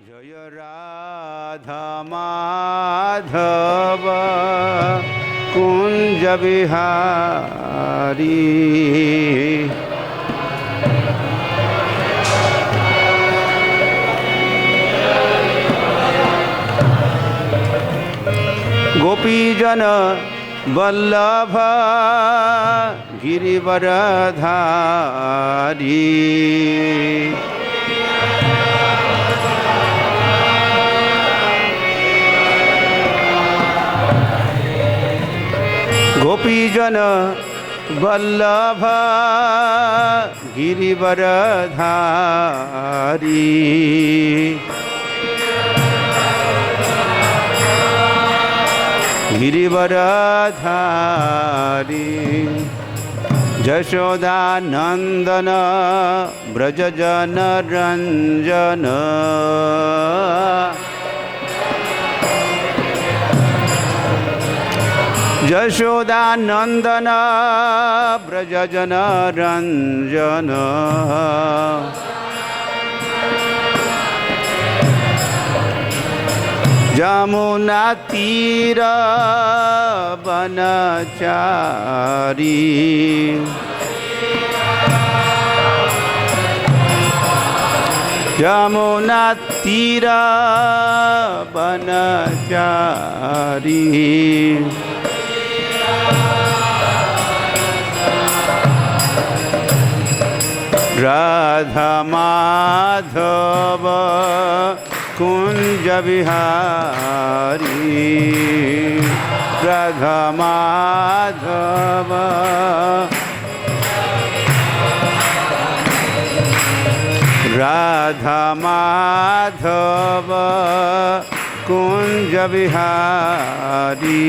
जय राधा माधव कुंज बिहारी। गोपीजन वल्लभ गिरिवरधारी। गोपीजन वल्लभ गिरिवरधारी। गिरिवरधारी यशोदानंदन व्रजजन रंजन। यशोदानंदन व्रजजन रंजन। यमुना तीर वनचारी। यमुना तीर वनचारी। राधा माधव कुंज बिहारी। राधा माधव राधा माधव कुंज बिहारी।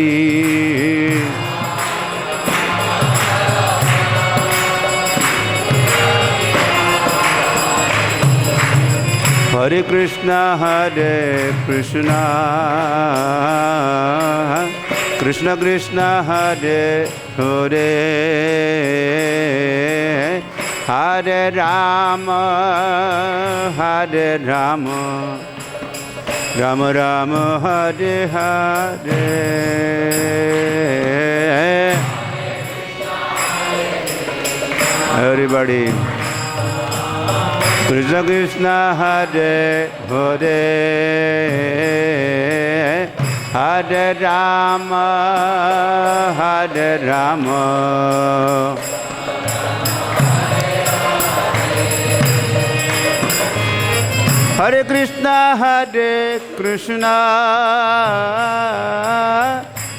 हरे Krishna Krishna Krishna Hare Hare Hare Ram Ram Ram Hare Hare. Everybody. Krishna Krishna Hare Hare Hare Rama Hare Rama Hare Krishna Hare Krishna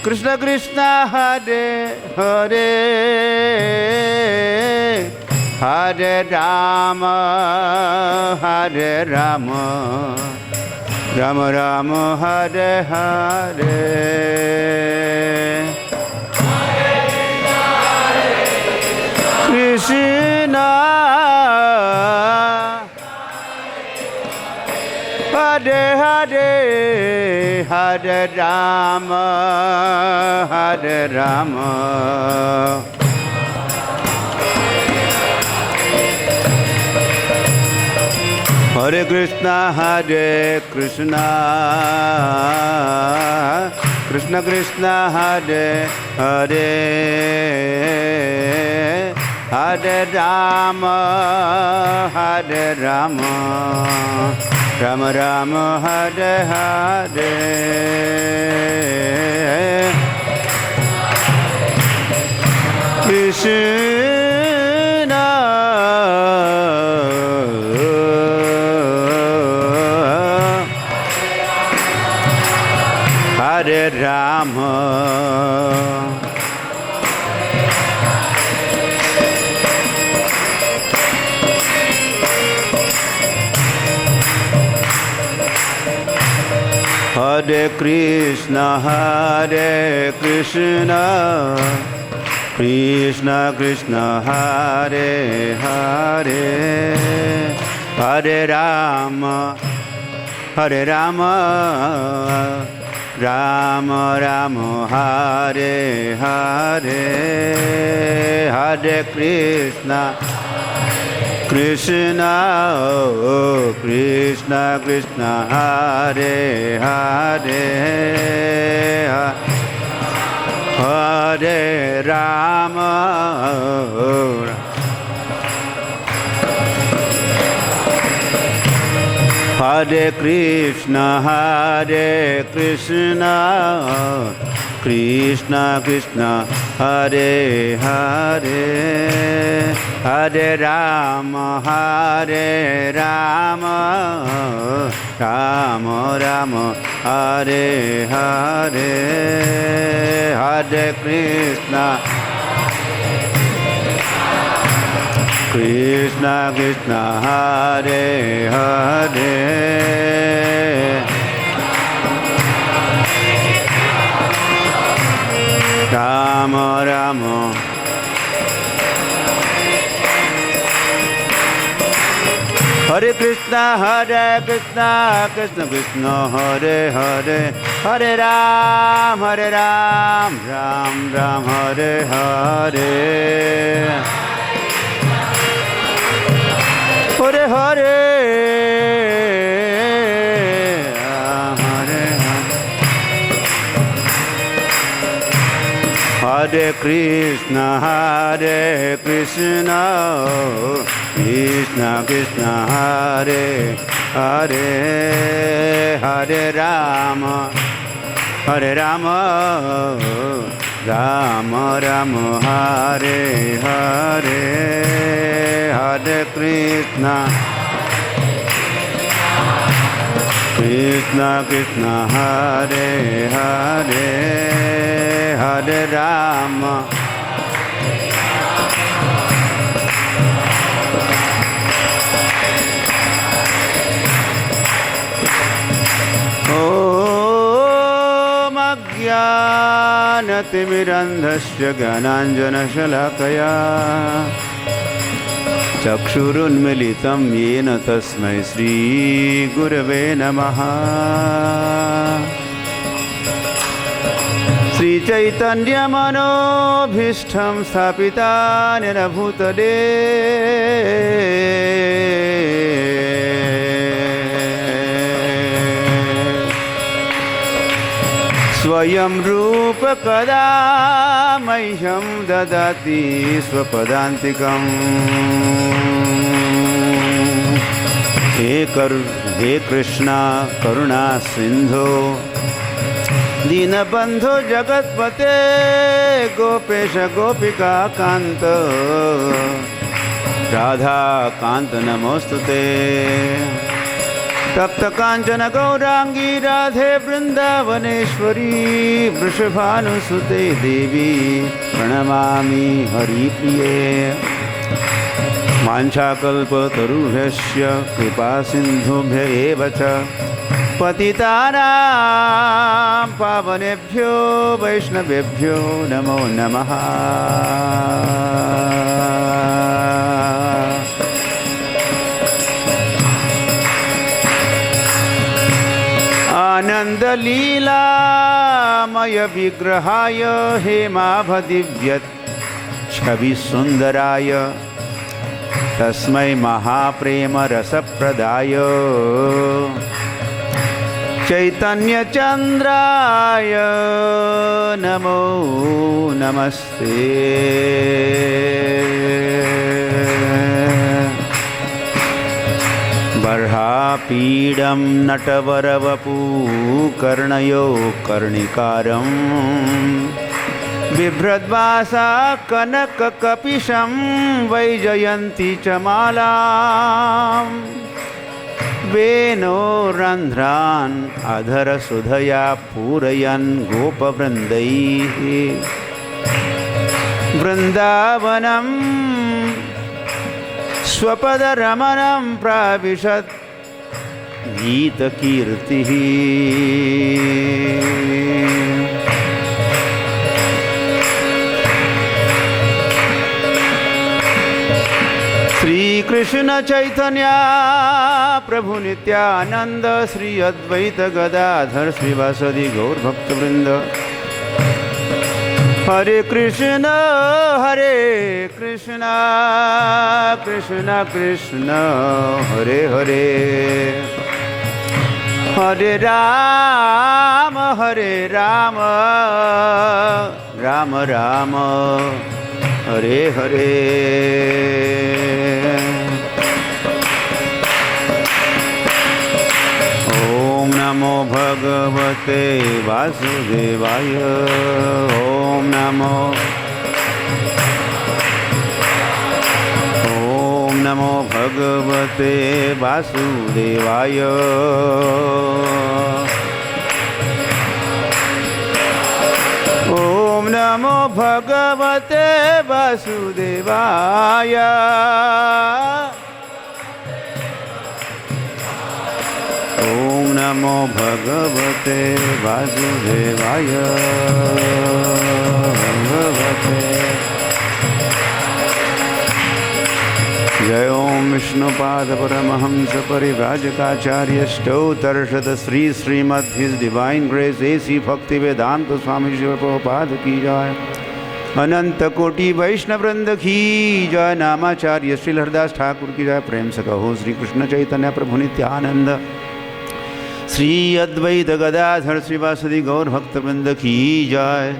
Krishna Krishna Hare Hare Hare Rama Rama Rama Hare Hare। Krishna Hare Hare Hare Rama Hare Krishna Krishna Krishna Hare Hare Hare Rama Rama Rama Hare Hare। Krishna Hare Rama Hare Krishna Krishna Krishna Hare Hare Hare Rama Rama Rama Hare Hare Hare Krishna Krishna Krishna Krishna Hare Hare Hare Rama Hare Krishna Krishna Krishna Hare Hare Hare Rama Rama Rama Hare Hare Hare Krishna Krishna Krishna Hare Hare Rama Rama Hare Krishna Krishna Krishna Hare Hare Hare Ram Ram Ram Hare Hare Hare Hare Hare Hare Krishna Krishna Krishna Hare Hare Hare Rama Rama Rama Hare Hare Hare Krishna Krishna Hare Hare Hare Rama Om Ajnanatimidandhasya Gyananjanashalakaya Chakshurunmilitam Yena Tasmai Shri Gurave Namaha Shri Chaitanya Manobhishtham Sthapitan Yena Bhutale Swayam Rupa Kada Mahyam Dadati Swapadantikam He Krishna Karuna Sindhu Dinabandhu Jagatpate Gopesha Gopika Kanta Radha Kanta Namostute Tapta Kanchana Gaurangi Radhe Vrindavaneshwari Vrishabhanusute Devi Pranamami Hari Priye Manchakalpatarubhyasya Kripa Sindhubhya evacha Patitanam Pavanebhyo Vaishnavebhyo Namo Namaha Ananda Leela Maya Vigrahaya Hemabhadivyat Chavi Sundaraya Tasmai Mahaprema Rasapradaya Chaitanya Chandraya Namo Namaste Varhapidam Natavaravapu Karnayo Karnikaram Vibhradvasa Kanaka Kapisham Vaijayanti Chamalam Veno Randhran Adhara Sudhaya Purayan Gopa Vrindaihi Vrindavanam Swapada Ramanam Pravishat Gita Kirtihi Sri Krishna Chaitanya Prabhu Nityananda Sri Advaita Gadadhar Sri Vasadi Gaur Bhakta Vrinda Hare Krishna, Krishna Krishna, Hare Hare, Hare Rama, Rama Rama, Hare Hare. Om Namo Bhagavate Vasudevaya. Om Namo Bhagavate Vasudevaya. Om Namo Bhagavate Vasudevaya. Om Namo Bhagavate Vasudevaya. Jai Om Vishnupada Paramahamsa Parivrajakacarya Stautarshad Sri Srimad His Divine Grace A.C. Bhakti Vedanta Swami Shiva Prabhupada Ki Jai. Ananta Koti Vaishnav Vrinda Ki Jai. Namacharya Sri Hardas Thakur Ki Jai. Prem se kaho Sri Krishna Chaitanya Prabhu Nityananda Sri Advaita Gadadhar Sri Vasadi Gaur Bhakta Vrinda Ki Jai.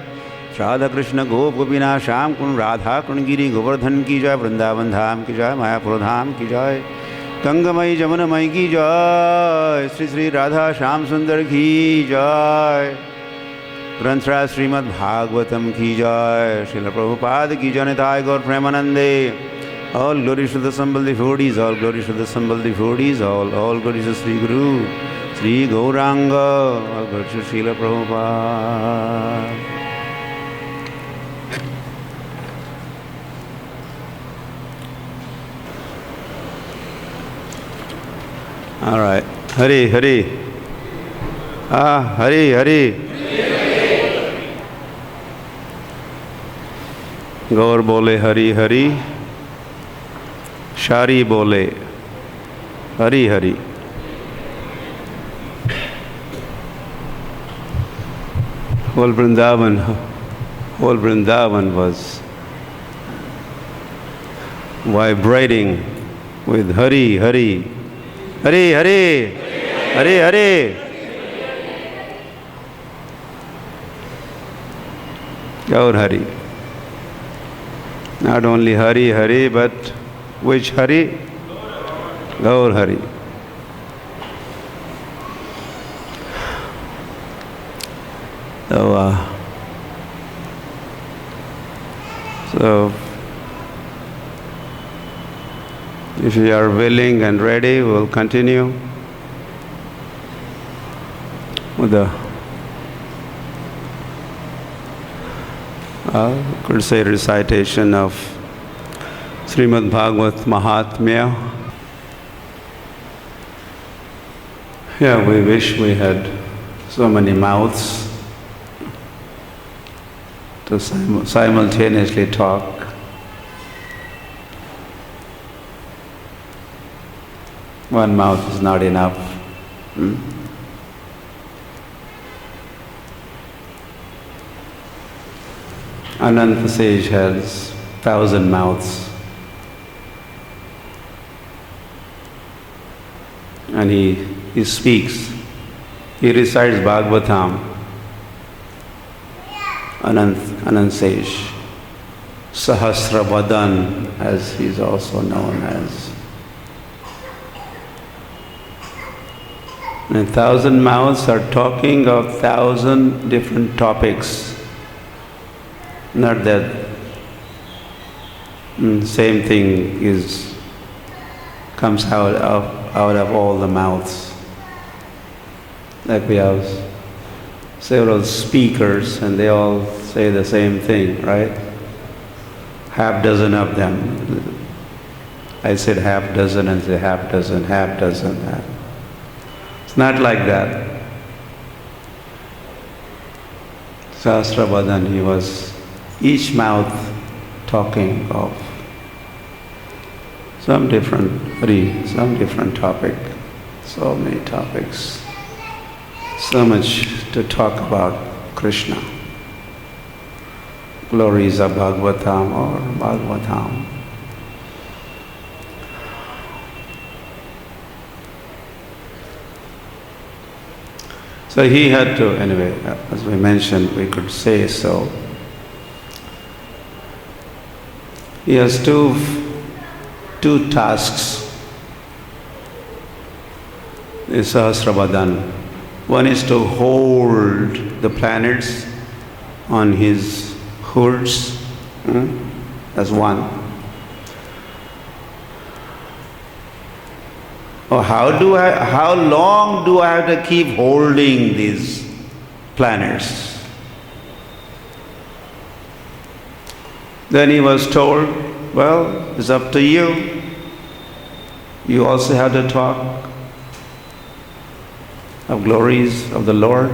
Radha Krishna Gop Gopina Sham Kun Radha Kun Giri Govardhan Ki Jai. Vrindavan Dham Ki Jai. Mayapur Dham Ki Jai. Gangamai Jamunamai Ki Jai. Sri Sri Radha Sham Sundar Ki Jai. Granthra Srimad Bhagavatam Ki Jai. Srila Prabhupada Ki Jai. Nitai Gaur Premanande. All glories to the Sambal devotees. All glories to the Sambal devotees. All glories to Sri Guru Sri Gauranga. All glories to Srila Prabhupada. All right. Hari, Hari. Hari, Hari. Gaur bole Hari, Hari. Shari bole Hari, Hari. Whole Vrindavan was vibrating with Hari, Hari. Hare Hare, Hare Hare. Gaur Hari. Not only Hari Hari, but which Hari? Gaur Hari. So if you are willing and ready, we will continue with the, could say, recitation of Srimad Bhagavat Mahatmya. Yeah, we wish we had so many mouths to simultaneously talk. One mouth is not enough. Ananta Sage has 1,000 mouths. And he speaks. He recites Bhagavatam. Ananta Sage. Sahasravadan, as he is also known as. And 1,000 mouths are talking of 1,000 different topics. Not that same thing comes out of all the mouths. Like we have several speakers and they all say the same thing, right? Half dozen of them. I said half dozen and say half dozen. It's not like that. Sahasravadan, he was each mouth talking of some different topic, so many topics, so much to talk about Krishna. glories of Bhagavatam or Bhagavatam. So he had to, anyway, as we mentioned, we could say so. He has two tasks. The Sahasravadan. One is to hold the planets on his hoods. That's one. Oh, how long do I have to keep holding these planets? Then he was told, well, it's up to you. You also have to talk of glories of the Lord.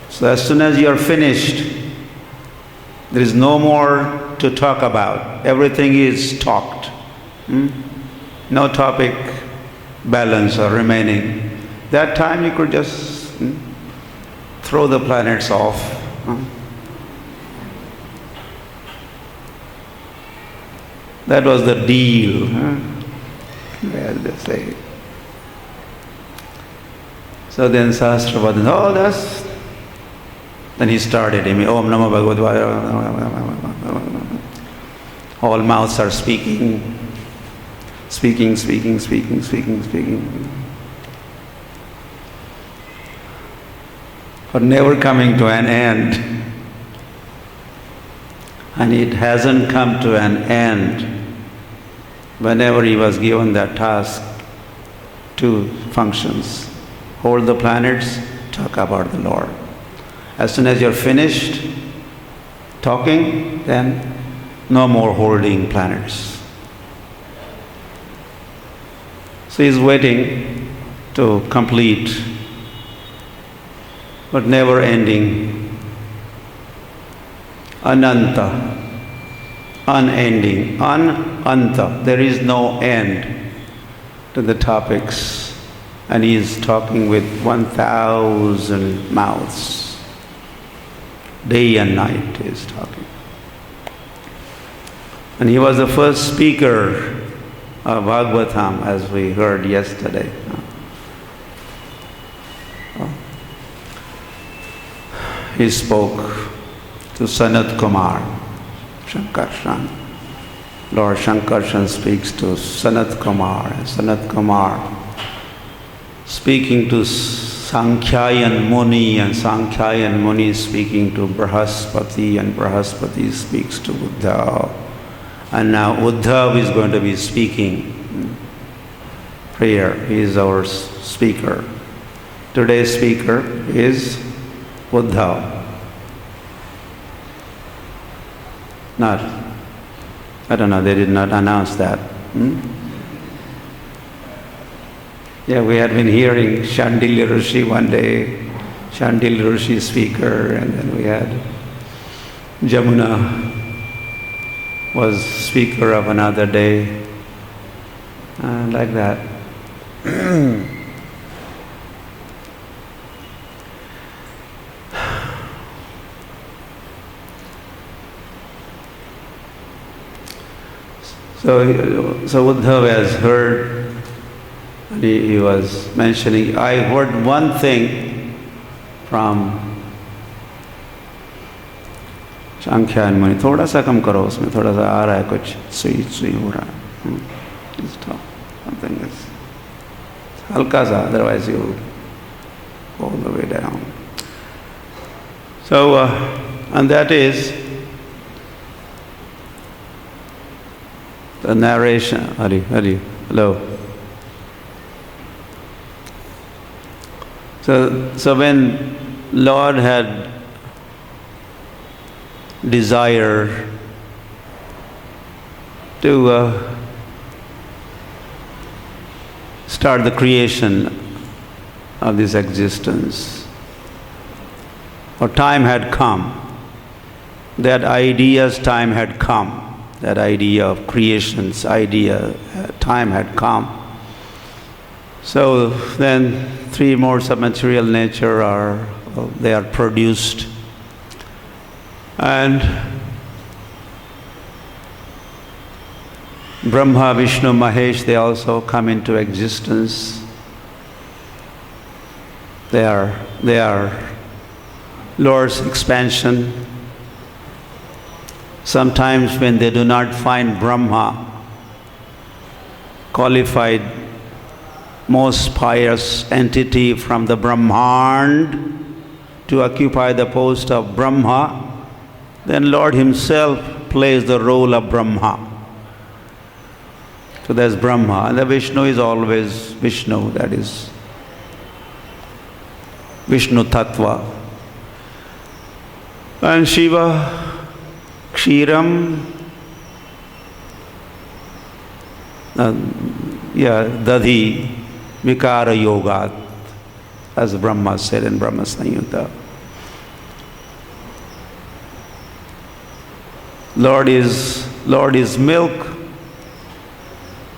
So as soon as you are finished, there is no more to talk about. Everything is talked. No topic balance or remaining. That time you could just throw the planets off. That was the deal, as they say. So then Sahasravadan, then he started, Om Namo Bhagavate. All mouths are speaking. But never coming to an end. And it hasn't come to an end. Whenever he was given that task, two functions. Hold the planets, talk about the Lord. As soon as you're finished talking, then no more holding planets. So he's waiting to complete, but never ending. Ananta, unending, ananta. There is no end to the topics. And he is talking with 1,000 mouths. Day and night he is talking. And he was the first speaker of Bhagavatam, as we heard yesterday. He spoke to Sanat Kumar, Shankarshan. Lord Shankarshan speaks to Sanat Kumar, and Sanat Kumar speaking to Sankhyayan Muni, and Sankhyayan Muni speaking to Brahaspati, and Brahaspati speaks to Uddhav. And now Uddhav is going to be speaking prayer. He is our speaker. Today's speaker is Uddhav. I don't know, they did not announce that. Yeah, we had been hearing Shandilya Rishi one day, Shandilya Rishi speaker, and then we had Jamuna was speaker of another day, like that. So Uddhav has heard, and he was mentioning, I heard one thing from Sankhya Muni, थोड़ा सा कम करो उसमें, थोड़ा सा आ रहा है कुछ, सुई हो रहा है. Something is हल्का सा, otherwise you go all the way down. So, and that is the narration. Hari, hello. So when Lord had desire to start the creation of this existence, or time had come, that idea's time had come, that idea of creation's idea, time had come. So then three modes of material nature they are produced. And Brahma, Vishnu, Mahesh, they also come into existence. They are Lord's expansion. Sometimes when they do not find Brahma, qualified, most pious entity from the Brahmand to occupy the post of Brahma, then Lord himself plays the role of Brahma. So there's Brahma, and the Vishnu is always Vishnu, that is Vishnu Tattva. And Shiva, Kshiram, Dadhi, Vikara Yogat, as Brahma said in Brahma Samyutta. Lord is milk,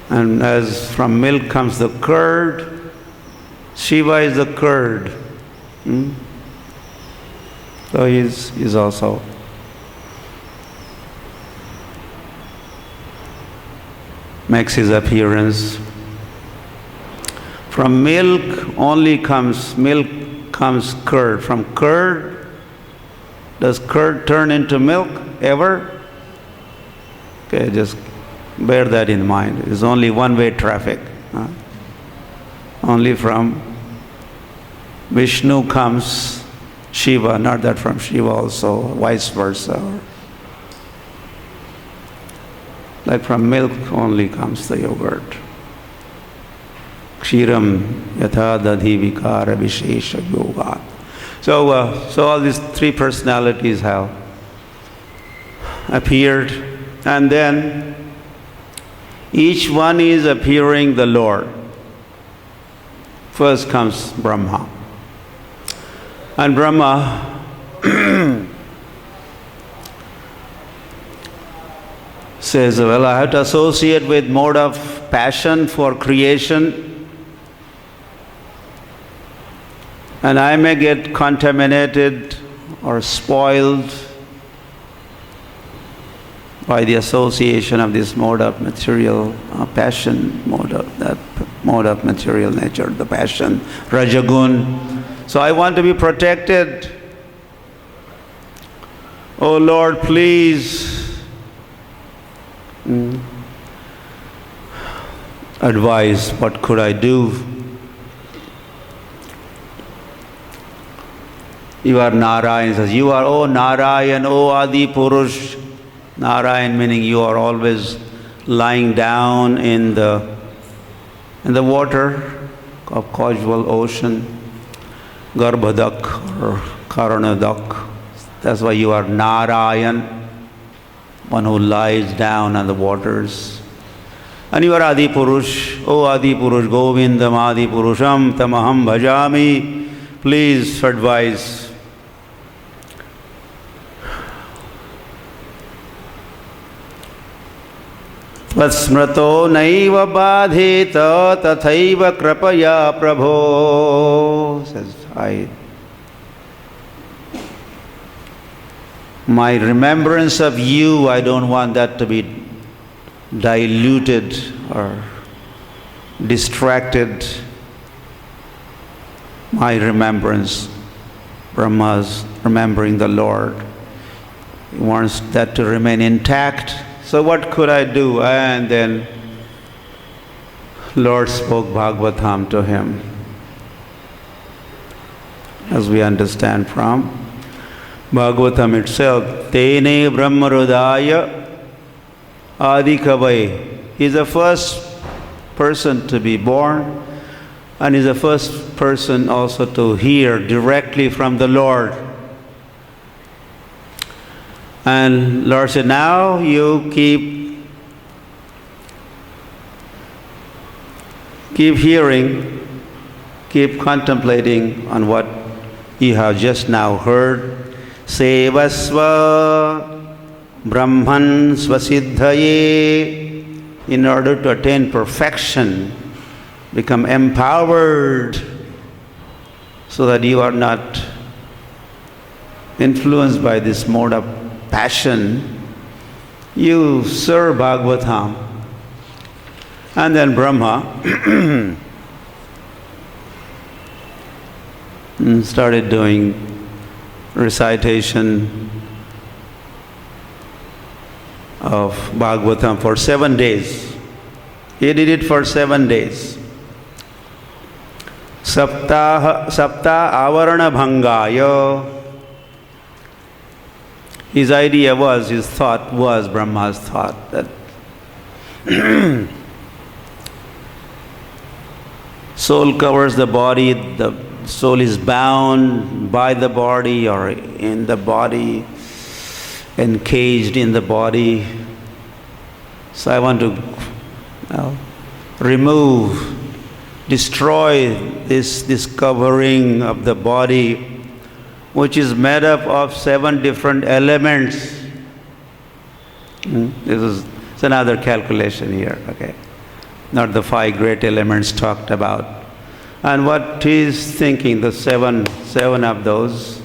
and as from milk comes the curd, Shiva is the curd. So he's also makes his appearance. From milk only comes curd. From curd, does curd turn into milk ever? Okay, just bear that in mind. It's only one-way traffic. Only from Vishnu comes Shiva, not that from Shiva also, vice versa. Like from milk only comes the yogurt. Kshiram yatha dadhi vikara vishesha yogat. So all these three personalities have appeared, and then each one is appearing the Lord. First comes Brahma. And Brahma says, well, I have to associate with mode of passion for creation, and I may get contaminated or spoiled by the association of this mode of material passion, mode of material nature, the passion, Rajagun. So I want to be protected. Oh Lord, please advise, what could I do? You are Narayan, says, you are, oh Narayan, oh Adi Purush. Narayan meaning you are always lying down in the water of causal ocean, Garbhadak or Karanadak. That's why you are Narayan, one who lies down on the waters. And you are Adi Purush, oh Adi Purush, Govindam Adi Purusham Tamaham Bhajami. Please advise. Tvasmrato naiva badheta tathaiva krapaya prabho. Says, my remembrance of you, I don't want that to be diluted or distracted. My remembrance, Brahma's remembering the Lord. He wants that to remain intact. So what could I do? And then Lord spoke Bhagavatam to him, as we understand from Bhagavatam itself. Tene Brahmarudaya Adikavai. He's the first person to be born, and he's the first person also to hear directly from the Lord. And Lord said, now you keep hearing, keep contemplating on what you have just now heard. Sevasva Brahman Svasiddhaye. In order to attain perfection, become empowered so that you are not influenced by this mode of passion, you serve Bhagavatam. And then Brahma started doing recitation of Bhagavatam for 7 days. He did it for 7 days. Sapta avarana bhangaya. His idea was, his thought was, Brahma's thought, that soul covers the body, the soul is bound by the body or in the body, encaged in the body. So I want to remove, destroy this covering of the body, which is made up of 7 different elements. It's another calculation here, okay? Not the 5 great elements talked about. And what he is thinking, the seven of those,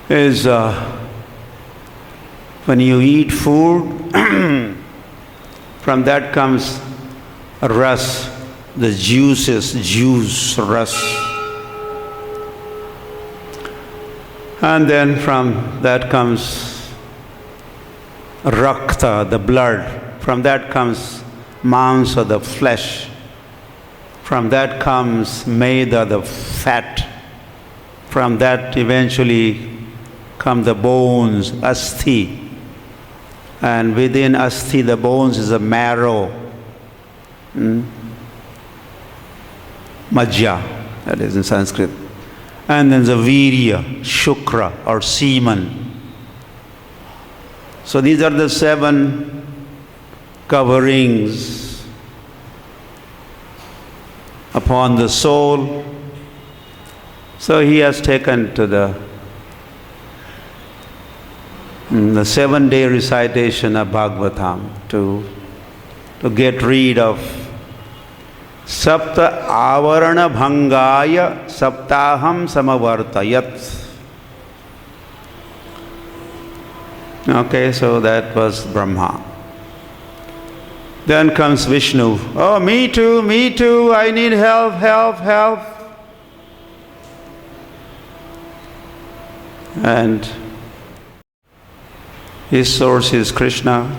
is when you eat food, from that comes ras, the juice, ras. And then from that comes rakta, the blood. From that comes mansa, the flesh. From that comes meda, the fat. From that eventually come the bones, asthi. And within asthi, the bones is a marrow. Majja, that is in Sanskrit. And then the virya, shukra or semen. So these are the 7 coverings upon the soul. So he has taken to the 7-day recitation of Bhagavatam to get rid of Sapta avarana bhangaya saptaham samavartayat. Okay, so that was Brahma. Then comes Vishnu. Oh, me too, I need help. And his source is Krishna,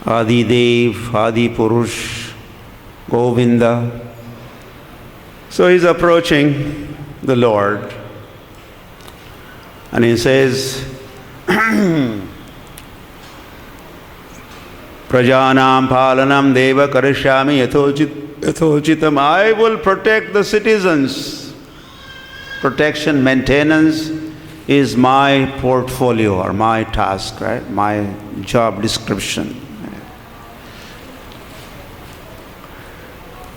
Adi Dev, Adi Purush, Govinda. So he's approaching the Lord and he says, Prajanam palanam deva karishyami yathochitam. I will protect the citizens. Protection, maintenance is my portfolio or my task, right? My job description.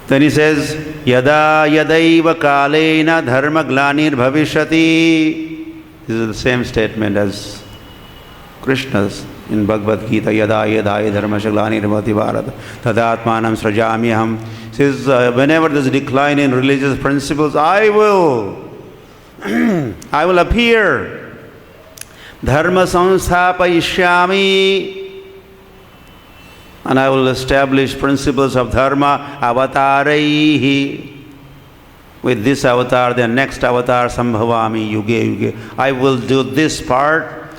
Then he says, Yada yadaiva kalena dharma glanir bhavishyati. This is the same statement as Krishna's in Bhagavad Gita. Yada yadai dharma glanir bhavati bharata tadatmanam srajamyaham. He says, whenever there's a decline in religious principles, I will appear. Dharma samsthapayishyami. And I will establish principles of dharma, avataraihi. With this avatar, the next avatar, sambhavami, yuge. I will do this part.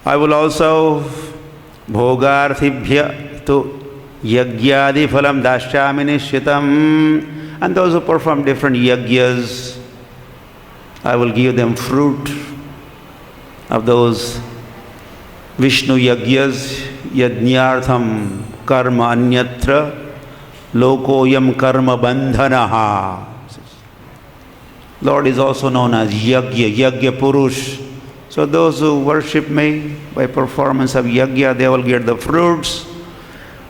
I will also, bhogarthibhya tu yagyadi phalam dashyami nishchitam. And those who perform different yagyas, I will give them fruit of those Vishnu yagyas. Yajñartham karma anyatra lokoyam karma bandhanaha. Lord is also known as Yagya Purush. So those who worship me by performance of Yagya, they will get the fruits.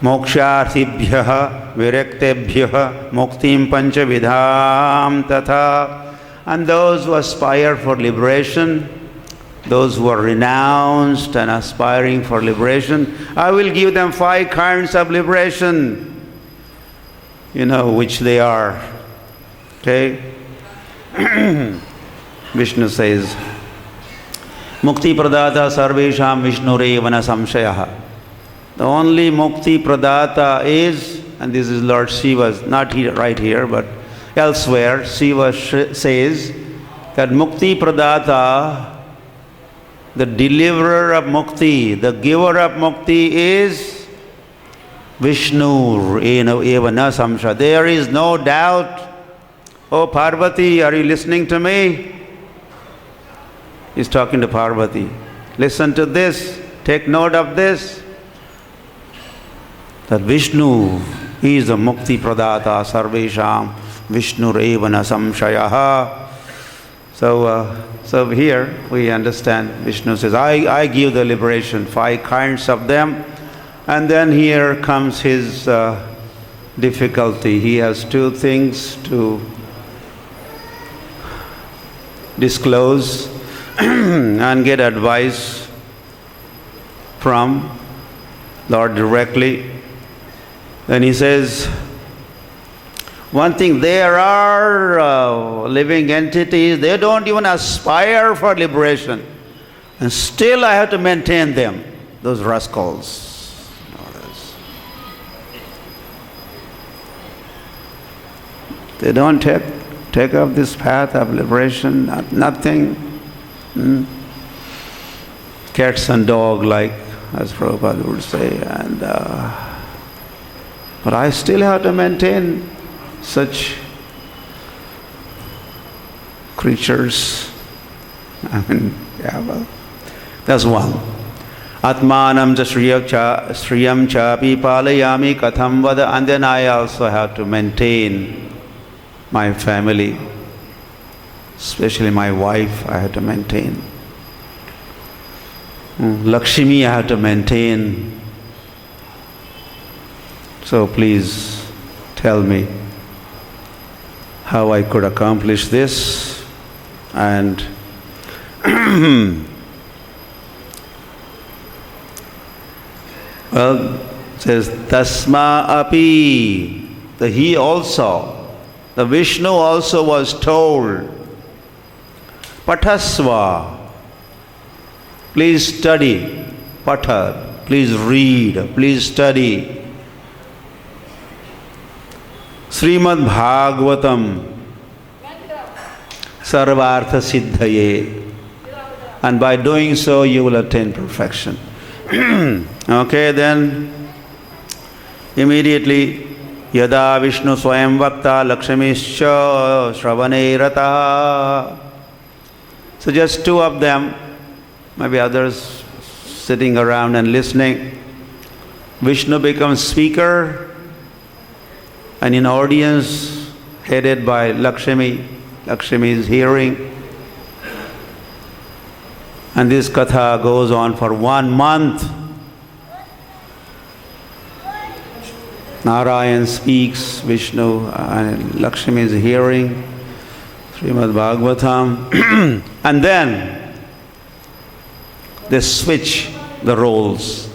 Moksharthibhyaha virektebhyaha muktim panchavidham tatha. And those who aspire for liberation, those who are renounced and aspiring for liberation, I will give them 5 kinds of liberation, which they are. Okay? Vishnu says, Mukti pradata sarvesham Vishnureva na samshayaha. The only Mukti pradata is, and this is Lord Shiva's, not here, right here, but elsewhere, Shiva says that Mukti pradata, the deliverer of Mukti, the giver of Mukti is Vishnu eva na samsha. There is no doubt. Oh Parvati, are you listening to me? He's talking to Parvati. Listen to this, take note of this. That Vishnu is the Mukti Pradata Sarvesham Vishnu Revana Samshayaha. So here we understand Vishnu says, I give the liberation, 5 kinds of them. And then here comes his difficulty. He has 2 things to disclose and get advice from Lord directly. Then he says, one thing, there are living entities, they don't even aspire for liberation. And still I have to maintain them, those rascals. They don't take up this path of liberation, nothing. Cats and dog like, as Prabhupada would say. But I still have to maintain such creatures. I mean, yeah, well, that's one. Atmanam ja shriyam chapi palayami katham vada. And then I also have to maintain my family, especially my wife I have to maintain. Lakshmi I have to maintain. So please tell me how I could accomplish this. And well, it says Tasma api, the he also, the Vishnu also was told, Pathasva, please study, Patha, please read, please study Srimad Bhagavatam Sarvartha Siddhaye, and by doing so you will attain perfection. Okay, then immediately Yada Vishnu Swayam Vakta Lakshmischa Shravane Rata. So just 2 of them, maybe others sitting around and listening. Vishnu becomes speaker, and in audience headed by Lakshmi. Lakshmi is hearing. And this katha goes on for 1 month. Narayan speaks, Vishnu, and Lakshmi is hearing Srimad Bhagavatam. And then they switch the roles.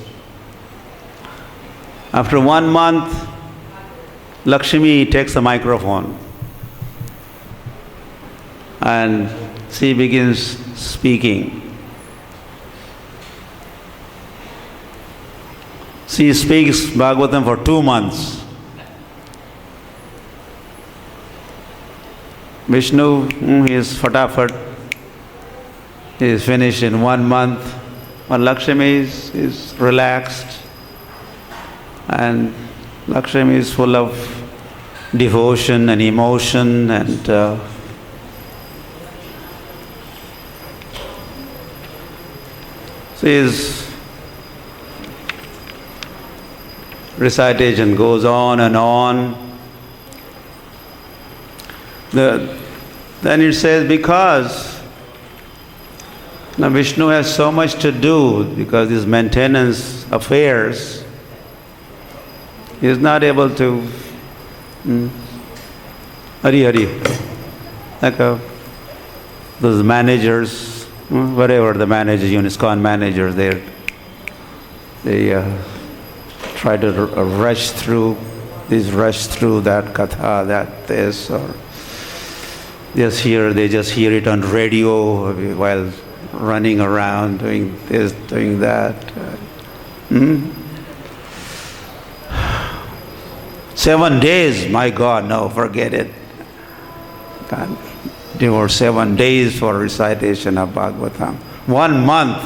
After 1 month, Lakshmi takes the microphone and she begins speaking. She speaks Bhagavatam for 2 months. Vishnu, he is fatafat, he is finished in 1 month. But Lakshmi is relaxed, and Lakshmi is full of devotion and emotion, and his recitation goes on and on. Then it says, because now Vishnu has so much to do, because his maintenance affairs, he is not able to Hari, like those managers, whatever the managers, ISKCON managers, they try to rush through that katha, that this, or they just hear it on radio while running around, doing this, doing that. 7 days, my God, no, forget it. Can't devote 7 days for recitation of Bhagavatam. 1 month,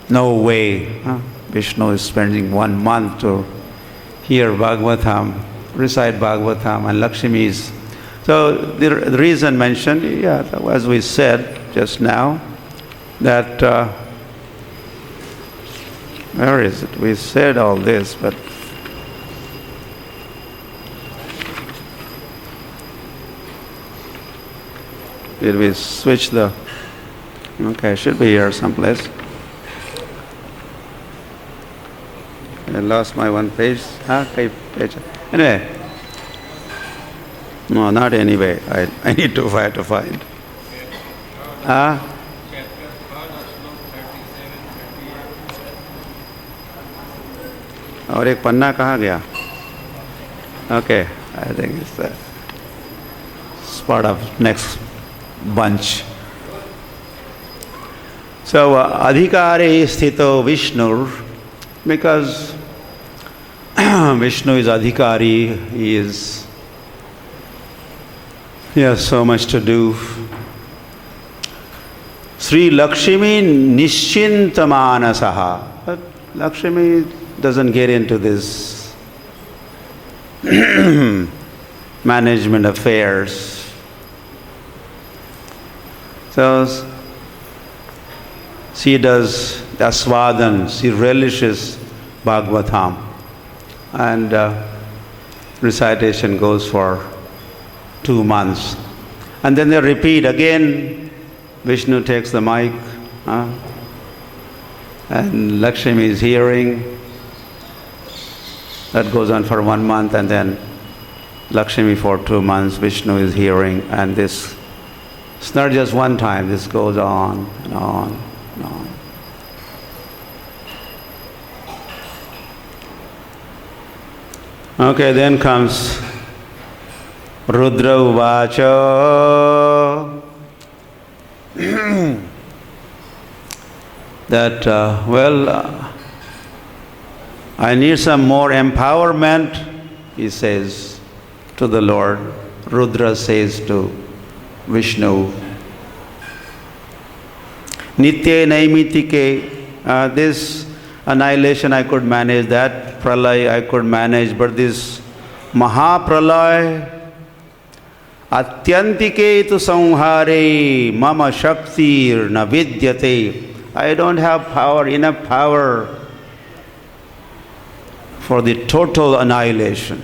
no way. Vishnu is spending 1 month to hear Bhagavatam, recite Bhagavatam, and Lakshmi is. So the reason mentioned, as we said just now, that, where is it? We said all this, but did we switch the, okay, should be here someplace. I lost my one page. Page. Anyway. No, not anyway. I need to try to find. और एक पन्ना कहाँ गया? Okay, I think it's part of next bunch. So, adhikare sthito Vishnu, because Vishnu is adhikari, he has so much to do. Sri Lakshmi Nishchintamanasaha. But Lakshmi doesn't get into this management affairs. So she does aswadan, she relishes Bhagavatam, and recitation goes for 2 months. And then they repeat again. Vishnu takes the mic, and Lakshmi is hearing. That goes on for 1 month, and then Lakshmi for 2 months, Vishnu is hearing, and this, it's not just one time, this goes on and on and on. Okay, then comes Rudra Uvacha. That, I need some more empowerment, he says to the Lord. Rudra says to Vishnu, Nitya Naimitike, this annihilation I could manage, that pralay I could manage, but this Mahapralay, Atyantike tu samhare mama shaktir na vidyate. I don't have power, enough power for the total annihilation.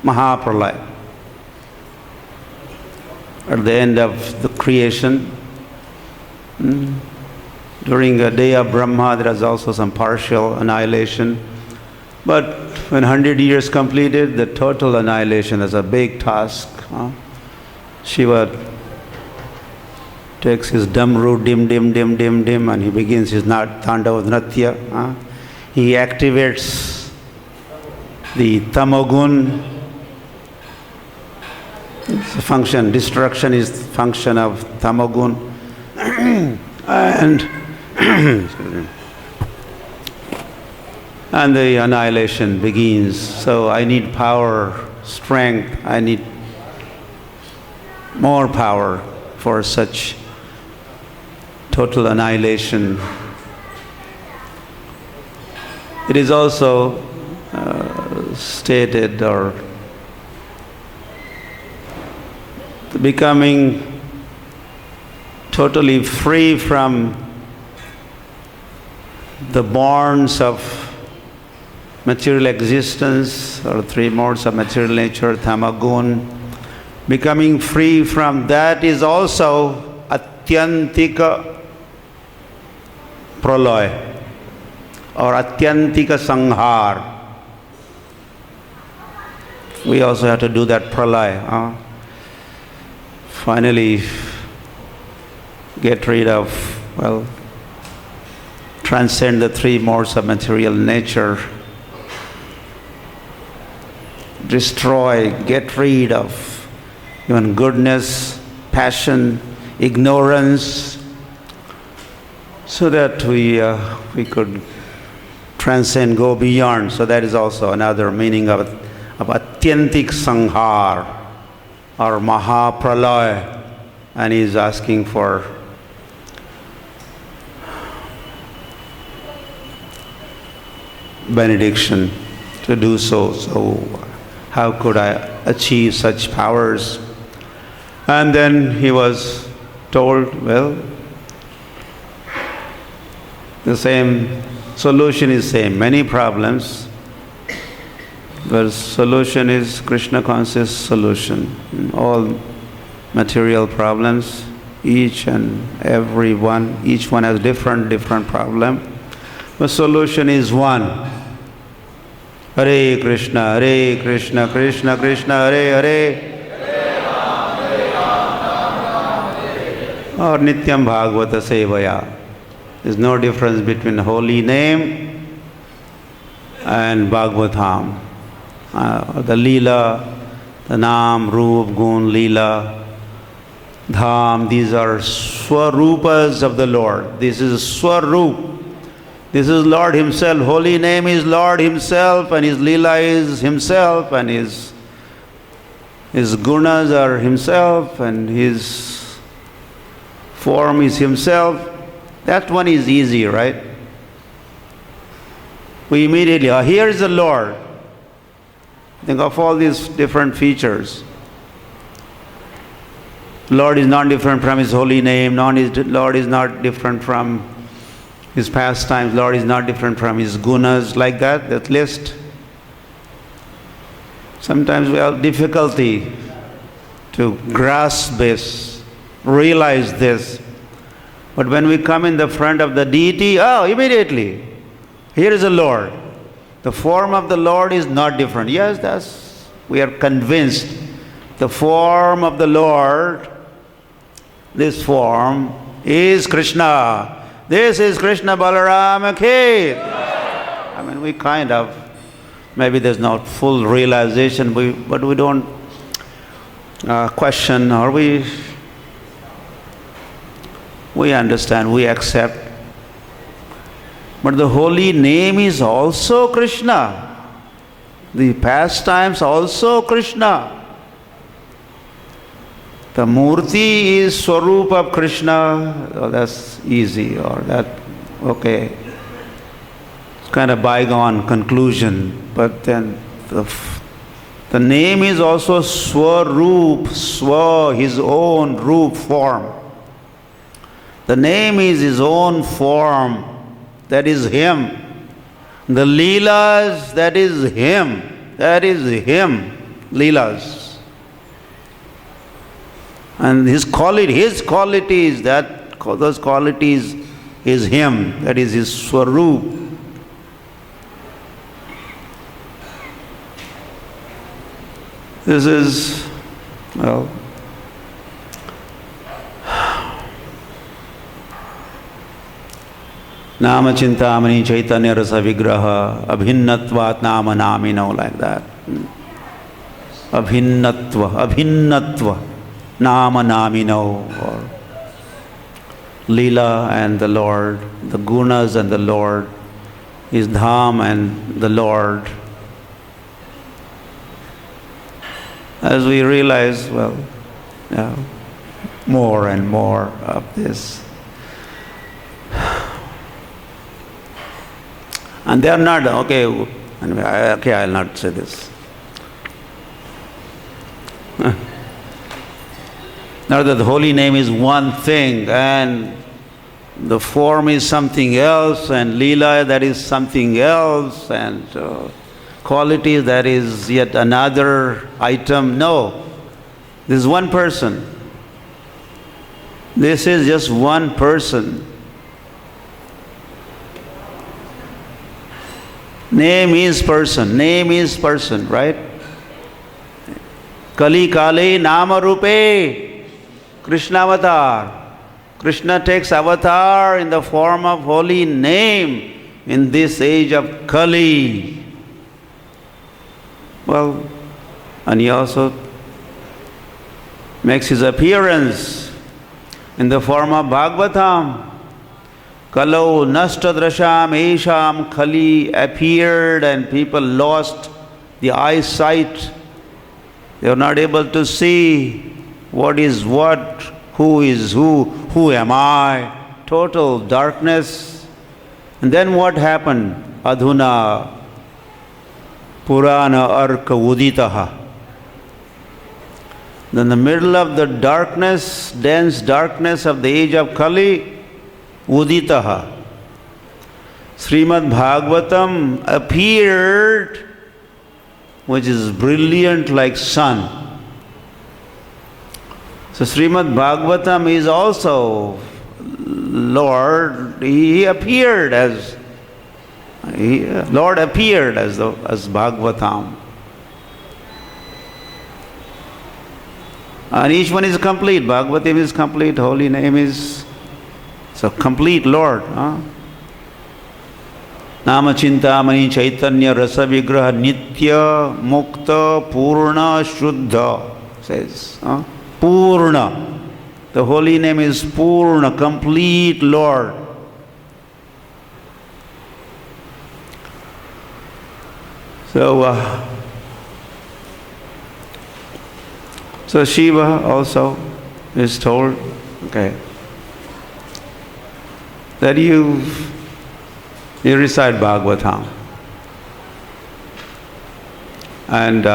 Mahapralay. At the end of the creation, during the day of Brahma, there is also some partial annihilation. But when 100 years completed, the total annihilation is a big task. Shiva takes his damru, dim, dim, dim, dim, dim, and he begins his Tandava Nritya. He activates the Tamogun. It's a function, destruction is the function of Tamogun. And the annihilation begins. So I need power, strength, I need more power for such total annihilation. It is also stated, or becoming totally free from the bonds of material existence, or 3 modes of material nature, tamagun. Becoming free from that is also atyantika pralay, or atyantika sanghar. We also have to do that pralay. Finally, get rid of, transcend the 3 modes of material nature. Destroy, get rid of even goodness, passion, ignorance, so that we could transcend, go beyond. So that is also another meaning of Atyantik Sanghar or Mahapralaya. And he is asking for benediction to do so. So how could I achieve such powers? And then he was told, well, the same solution is same. Many problems, but solution is Krishna conscious solution. All material problems, each and every one, each one has different problem. The solution is one. Hare Krishna, Krishna Krishna, Hare Hare. Or Nityam Bhagavata Sevaya. There's no difference between holy name and Bhagavatam. The Leela, the Naam, Roop, Gun, Leela, Dham, these are Swarupas of the Lord. This is Swarup. This is Lord Himself. Holy name is Lord Himself, and His Leela is Himself, and His gunas are Himself, and His form is Himself. That one is easy, right? We immediately, here is the Lord. Think of all these different features. Lord is not different from His holy name. Lord is not different from His pastimes. Lord is not different from His gunas, like that list. Sometimes we have difficulty to grasp this, realize this. But when we come in the front of the deity, immediately, here is the Lord. The form of the Lord is not different. Yes, we are convinced. The form of the Lord, this form is Krishna. This is Krishna Balarama Khet. I mean, we kind of, maybe there's not full realization, but we don't question, or we understand, we accept. But the holy name is also Krishna. The pastimes also Krishna. The Murti is Swarup of Krishna. Oh, that's easy, or that, okay. It's kind of bygone conclusion. But then the name is also Swarup, His own Roop form. The name is His own form. That is Him. The Leelas, that is Him. That is Him. Leelas. And His qualities, those qualities is Him. That is His Swarup. This is, well, Nama Chintamani Chaitanya Rasa Vigraha Abhinnatvat Nama Namino, like that. Abhinnatva Nama Namino, or Leela and the Lord, the Gunas and the Lord, His Dham and the Lord. As we realize, well, more and more of this. And they are not, okay, I'll not say this. Now that the holy name is one thing, and the form is something else, and Leela, that is something else, and quality, that is yet another item. No, this is one person. This is just one person. Name is person, right? Kali Kali Nama Rupe, Krishna Avatar. Krishna takes avatar in the form of holy name in this age of Kali. Well, and He also makes His appearance in the form of Bhagavatam. Kalau nashtadrasham esham khali appeared and people lost the eyesight. They are not able to see what is what, who is who am I. Total darkness. And then what happened? Adhuna Purana Arka Uditaha. In the middle of the darkness, dense darkness of the age of Kali, Uditaha, Srimad Bhagavatam appeared, which is brilliant like sun. So Srimad Bhagavatam is also Lord. He appeared as Lord appeared as Bhagavatam. And each one is complete. Bhagavatam is complete. Holy name is so complete Lord. Nama Chintamani Chaitanya Rasa Vigraha Nitya Mukta Purna Shuddha says. Purna. The holy name is Purna, complete Lord. So Shiva also is told, okay, that you recite Bhagavatam. And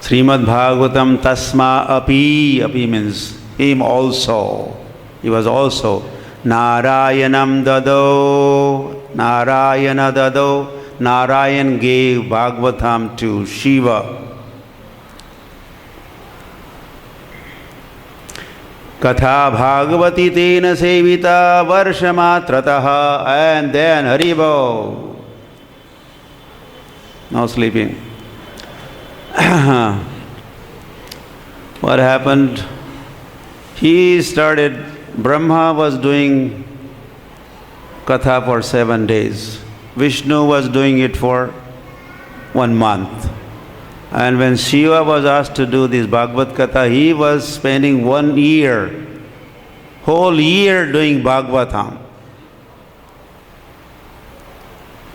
Srimad Bhagavatam Tasma Api means him also. He was also Narayanam Dado, Narayana Dado. Narayan gave Bhagavatam to Shiva. Katha Bhagavati Tena Sevita Varshamatrataha, and then Haribo. No sleeping. What happened? Brahma was doing Katha for 7 days. Vishnu was doing it for 1 month. And when Shiva was asked to do this Bhagavad Katha, he was spending 1 year, whole year doing Bhagavatam,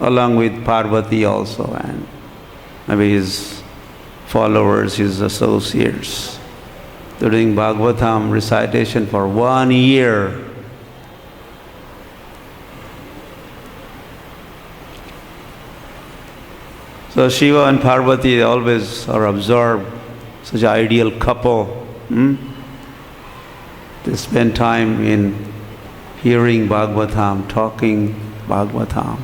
along with Parvati also, and maybe his followers, his associates. They're doing Bhagavatam recitation for 1 year. So Shiva and Parvati always are observed, such an ideal couple. They spend time in hearing Bhagavatam, talking Bhagavatam.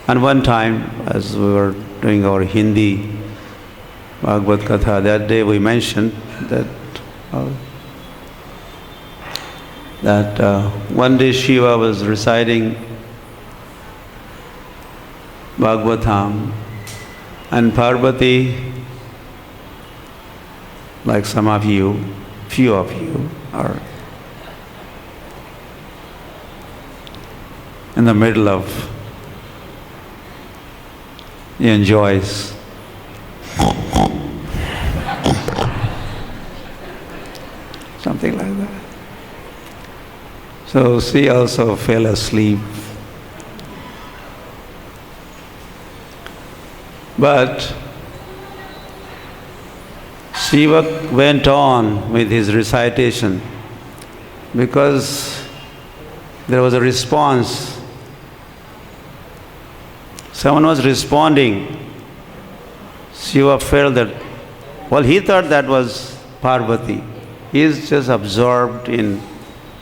And one time, as we were doing our Hindi Bhagavad Katha, that day we mentioned that one day Shiva was reciting Bhagavatam, and Parvati, like some of you, few of you, are in the middle of, he enjoys. Something like that. So she also fell asleep. But Shiva went on with his recitation because there was a response. Someone was responding. Shiva felt that, well, he thought that was Parvati. He is just absorbed in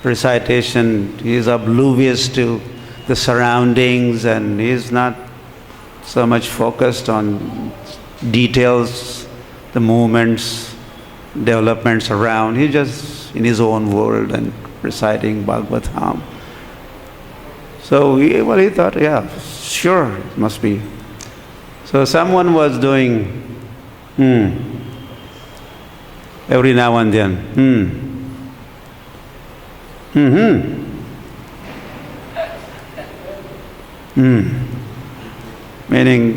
recitation. He is oblivious to the surroundings, and he is not so much focused on details, the movements, developments around. He's just in his own world and reciting Bhagavatam. So he thought, yeah, sure, it must be. So someone was doing every now and then, meaning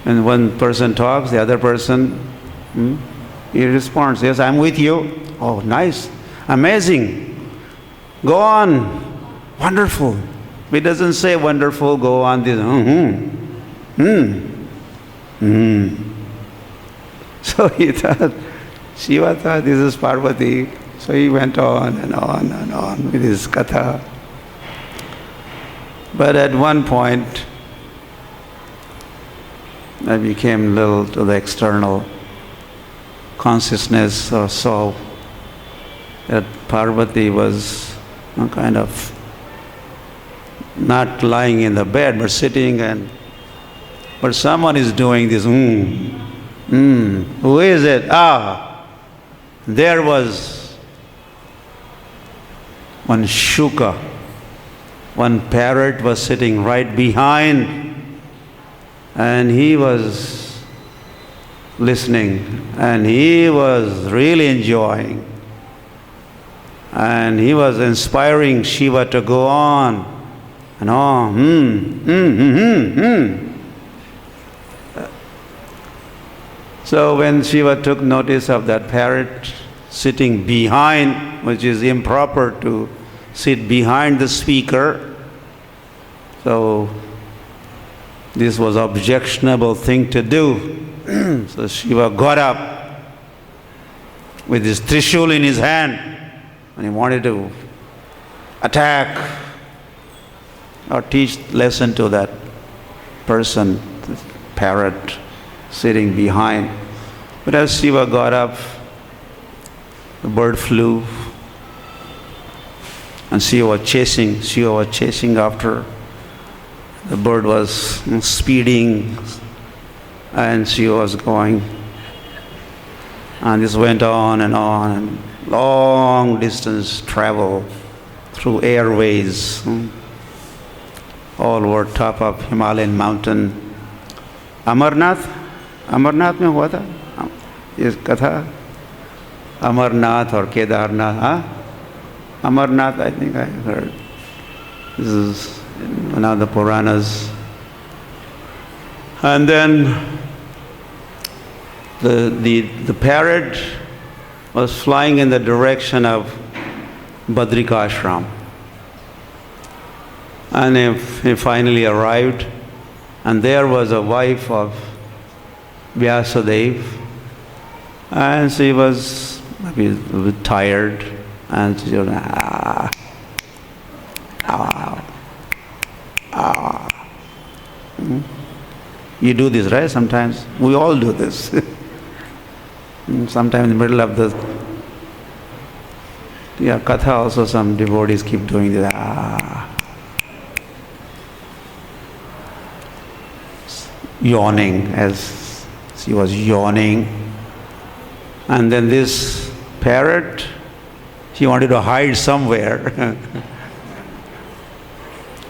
when one person talks, the other person, he responds, yes, I'm with you. Oh, nice, amazing. Go on, wonderful. He doesn't say wonderful, go on this. So he thought, Shiva thought this is Parvati. So he went on and on and on with his katha. But at one point, I became little to the external consciousness or so that Parvati was kind of not lying in the bed but sitting, but someone is doing this. Who is it? There was one shuka, one parrot was sitting right behind, and he was listening, and he was really enjoying, and he was inspiring Shiva to go on and on. So when Shiva took notice of that parrot sitting behind, which is improper to sit behind the speaker, so this was objectionable thing to do. So Shiva got up with his trishul in his hand and he wanted to attack or teach lesson to that person, the parrot sitting behind. But as Shiva got up, the bird flew and Shiva was chasing after. The bird was speeding and Shiva was going. And this went on and long distance travel through airways all over top of Himalayan mountain. Amarnath में हुआ था ये कथा, Amarnath or Kedarnath. Amarnath, I think I heard. This is one of the Puranas. And then the parrot was flying in the direction of Badrika Ashram. And he finally arrived, and there was a wife of Vyasadeva, and she was maybe a little bit tired, and she was You do this, right? Sometimes we all do this. Sometimes in the middle of the katha also some devotees keep doing this. Yawning, as she was yawning. And then this parrot, she wanted to hide somewhere.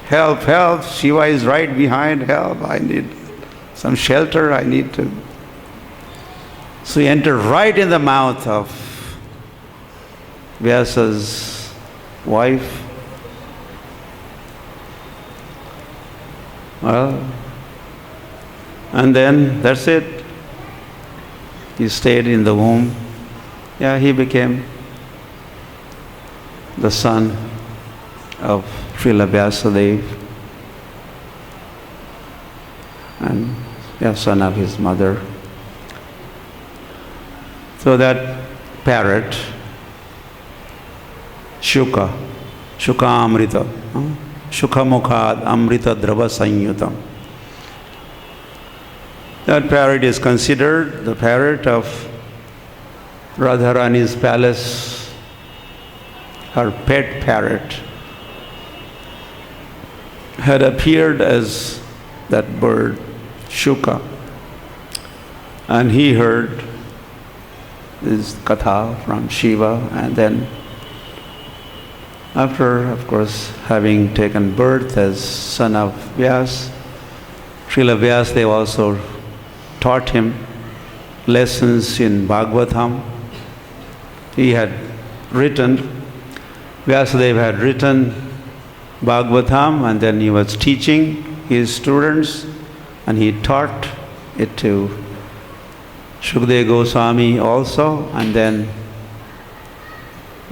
Help, help, Shiva is right behind, help, I need some shelter, I need to. So he entered right in the mouth of Vyasa's wife. Well, and then that's it. He stayed in the womb. Yeah, he became the son of Srila Vyasadeva and son of his mother. So that parrot, Shuka Amrita, Shuka Mukhad Amrita Drava Sanyutam. That parrot is considered the parrot of Radharani's palace, her pet parrot had appeared as that bird, Shuka, and he heard this katha from Shiva, and then after, of course, having taken birth as son of Vyas, Srila Vyasadeva also taught him lessons in Bhagavatam. He had written, Vyasadeva had written Bhagavatam, and then he was teaching his students, and he taught it to Shukadeva Goswami also, and then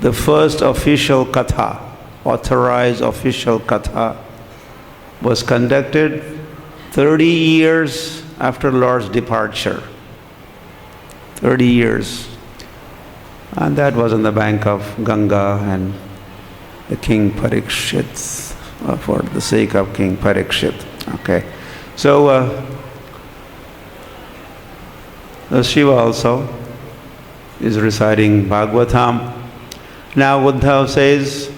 the first official katha, authorized official katha, was conducted 30 years after Lord's departure. 30 years. And that was on the bank of Ganga, and the King Parikshit, for the sake of King Parikshit. Okay. So, Shiva also is reciting Bhagavatam. Now Uddhav says,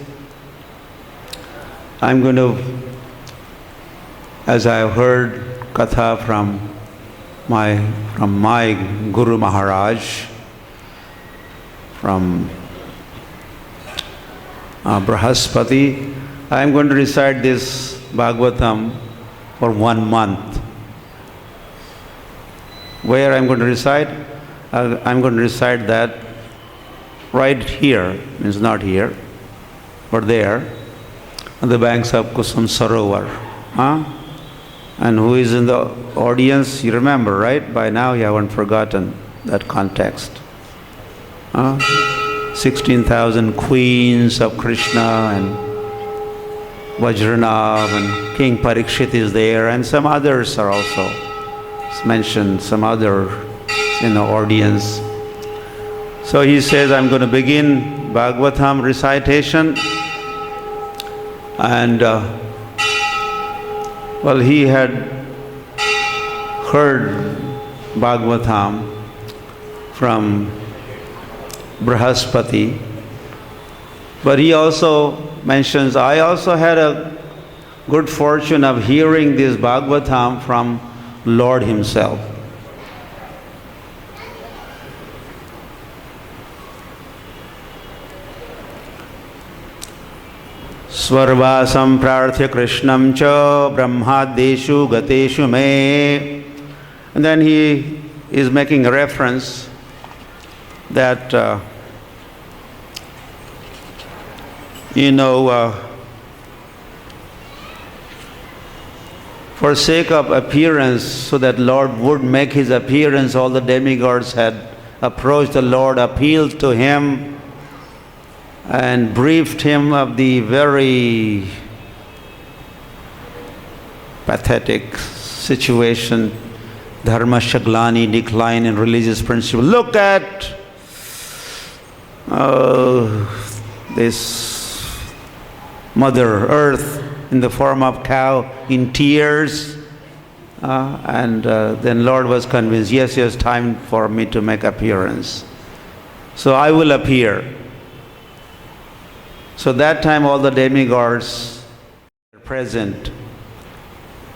I'm going to, as I have heard katha from my Guru Maharaj, from Brahaspati, I am going to recite this Bhagavatam for 1 month. Where I am going to recite? I am going to recite that right here, means not here, but there, on the banks of Kusum Sarovar. And who is in the audience? You remember, right? By now you haven't forgotten that context. 16,000 queens of Krishna and Vajranav, and King Parikshit is there, and some others are also mentioned, some other audience. So he says, I'm going to begin Bhagavatam recitation, and he had heard Bhagavatam from Brahaspati, but he also mentions, I also had a good fortune of hearing this Bhagavatam from Lord Himself. Svarvasam prarthya krishnam cha brahmadeshu gateshu me. And then he is making a reference that for sake of appearance, so that Lord would make His appearance, all the demigods had approached the Lord, appealed to Him, and briefed Him of the very pathetic situation, dharma shaglani, decline in religious principle. Look at this Mother Earth in the form of cow in tears, and then Lord was convinced, yes, time for me to make appearance. So I will appear. So that time all the demigods were present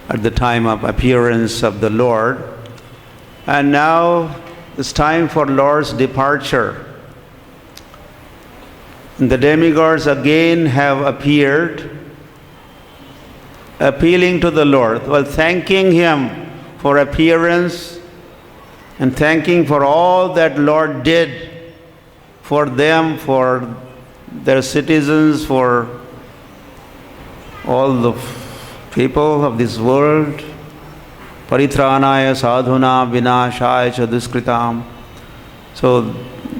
at the time of appearance of the Lord. And now it's time for Lord's departure. And the demigods again have appeared, appealing to the Lord, thanking Him for appearance and thanking for all that Lord did for them, for their citizens, for all the people of this world. Paritranaya sadhuna vinashaya cha duskritam. So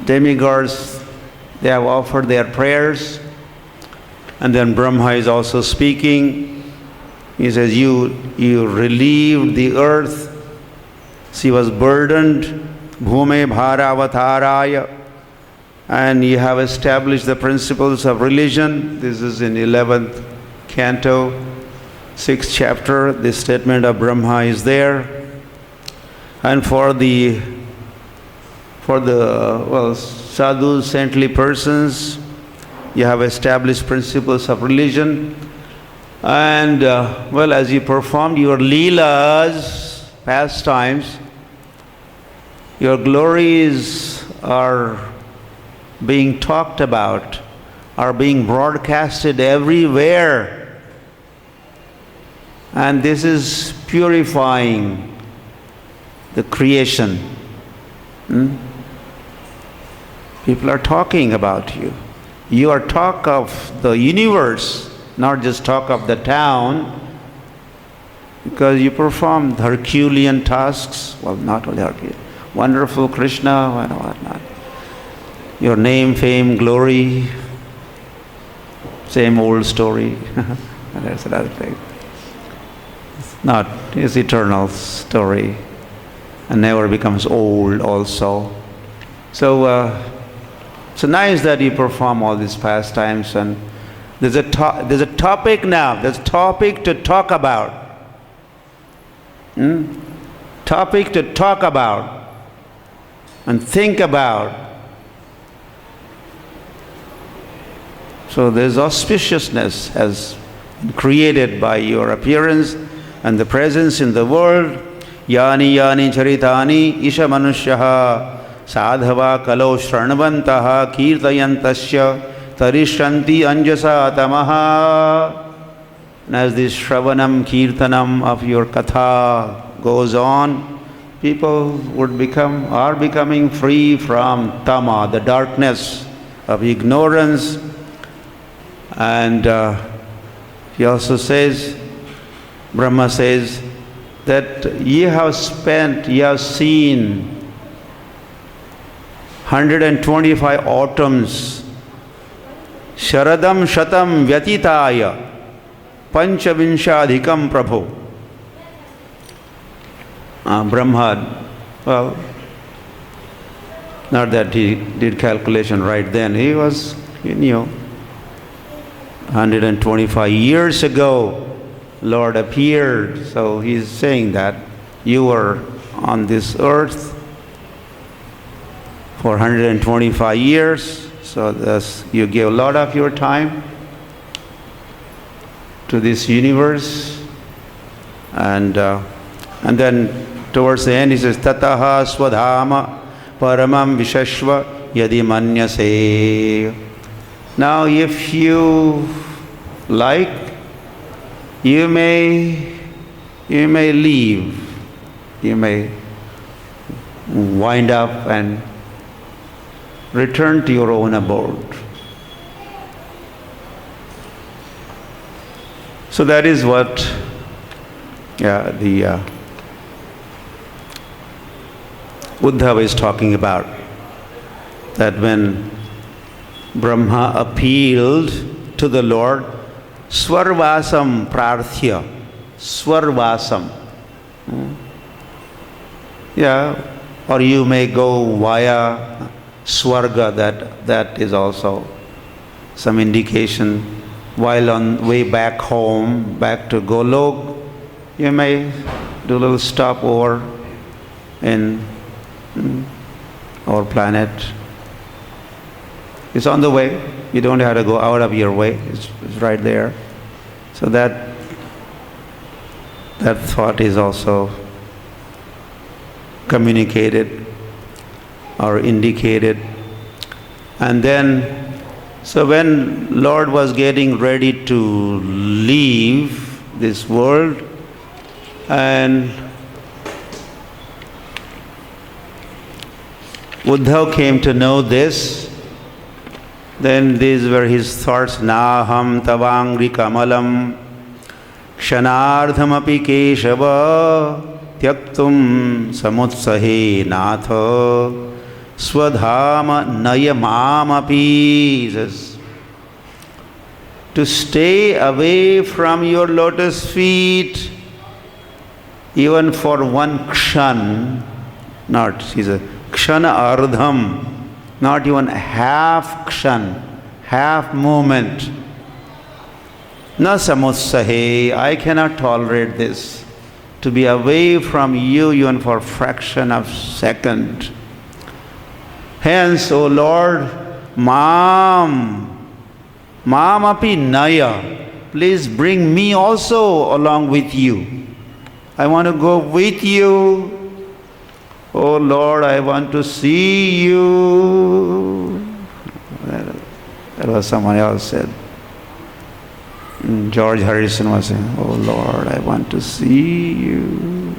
demigods, they have offered their prayers, and then Brahma is also speaking. He says, you relieved the earth. She was burdened, bhume bharavatharaya, and you have established the principles of religion. This is in 11th canto, 6th chapter. This statement of Brahma is there. And for the sadhus, saintly persons, you have established principles of religion. And as you performed your leelas, pastimes, your glories are being talked about, are being broadcasted everywhere. And this is purifying the creation. People are talking about you. You are talk of the universe, not just talk of the town, because you performed Herculean tasks. Well, not only Herculean, wonderful Krishna, whatnot. Your name, fame, glory, same old story. That's another thing. It's eternal story and never becomes old also. So it's nice that you perform all these pastimes, and there's a topic now. There's a topic to talk about. Topic to talk about and think about. So there's auspiciousness has been created by your appearance and the presence in the world. Yani yani charitani isha manushyaha sadhava kalo shranvantaha kirtayantasya tarishanti anjasa tamaha. And as this shravanam kirtanam of your katha goes on, people are becoming free from tama, the darkness of ignorance. And he also says, Brahma says, that ye have seen 125 autumns, sharadam shatam vyatitaya panchavinshadhikam prabhu. Brahma, well, not that he did calculation right then, he knew 125 years ago Lord appeared. So he's saying that you were on this earth for 125 years, so thus you give a lot of your time to this universe. And then towards the end he says, Tataha swadhama paramam vishashva yadi manyase. Now if you like, you may leave, you may wind up and return to your own abode. So that is what Uddhava is talking about, that when Brahma appealed to the Lord, Swarvasam prarthya, Swarvasam. Or you may go via Swarga, that is also some indication. While on way back home, back to Golok, you may do a little stopover in our planet. It's on the way. You don't have to go out of your way. It's right there. So that thought is also communicated or indicated. And then, so when Lord was getting ready to leave this world, and Uddhav came to know this, then these were his thoughts. Naham tavangri kamalam kshanardhamapi keshava tyaktum samutsahe natha swadhama nayamamapi. To stay away from your lotus feet even for one kshan, not, he said, kshana ardham, not even half kshan, half moment. Na samutsahe, I cannot tolerate this, to be away from you even for a fraction of second. Hence, O Lord, mamapi naya, please bring me also along with you. I want to go with you. Oh Lord, I want to see you. That was someone else said. George Harrison was saying, oh Lord, I want to see you.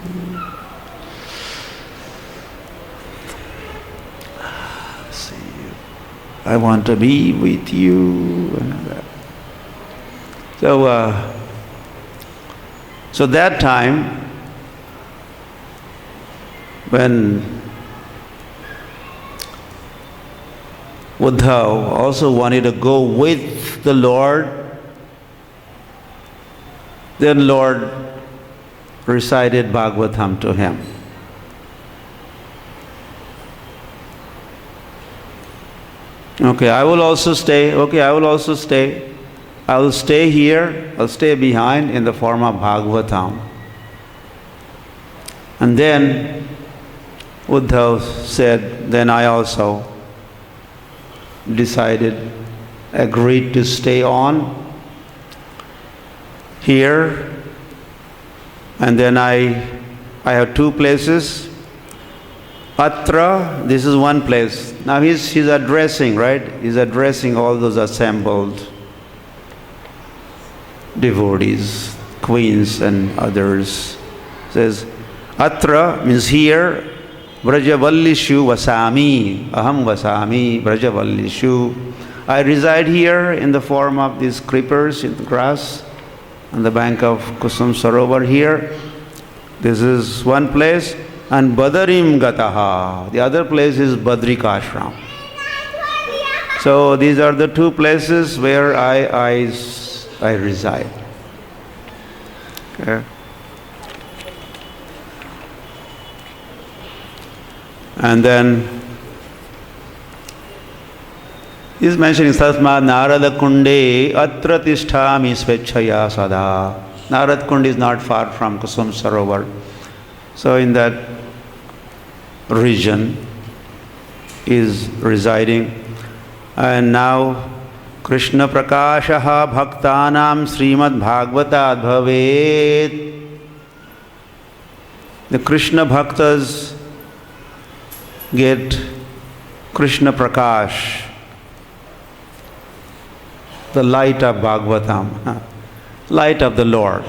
See you. I want to be with you. So that time, Uddhav also wanted to go with the Lord. Then Lord recited Bhagavatam to him. Okay, I will also stay. Okay, I will also stay. I will stay here. I'll stay behind in the form of Bhagavatam. And then Uddhav said, then I also agreed to stay on here. And then I have two places. Atra, this is one place. Now he's addressing, right? He's addressing all those assembled devotees, queens and others. Says, Atra means here, Vrajavallishu vasami, aham vasami, Vrajavallishu. I reside here in the form of these creepers in the grass on the bank of Kusum Sarovar here. This is one place. And Badarim Gataha, the other place is Badrikashram. So these are the two places where I reside. Okay. And then he's mentioning Tasma Narada Kunde Atra Tisthami Svechaya Sada. Narad Kund is not far from Kusum Sarovar. So in that region is residing. And now Krishna Prakashaha Bhaktanam Srimad Bhagavatat Bhavet. The Krishna Bhaktas get Krishna Prakash, the light of Bhagavatam, light of the Lord.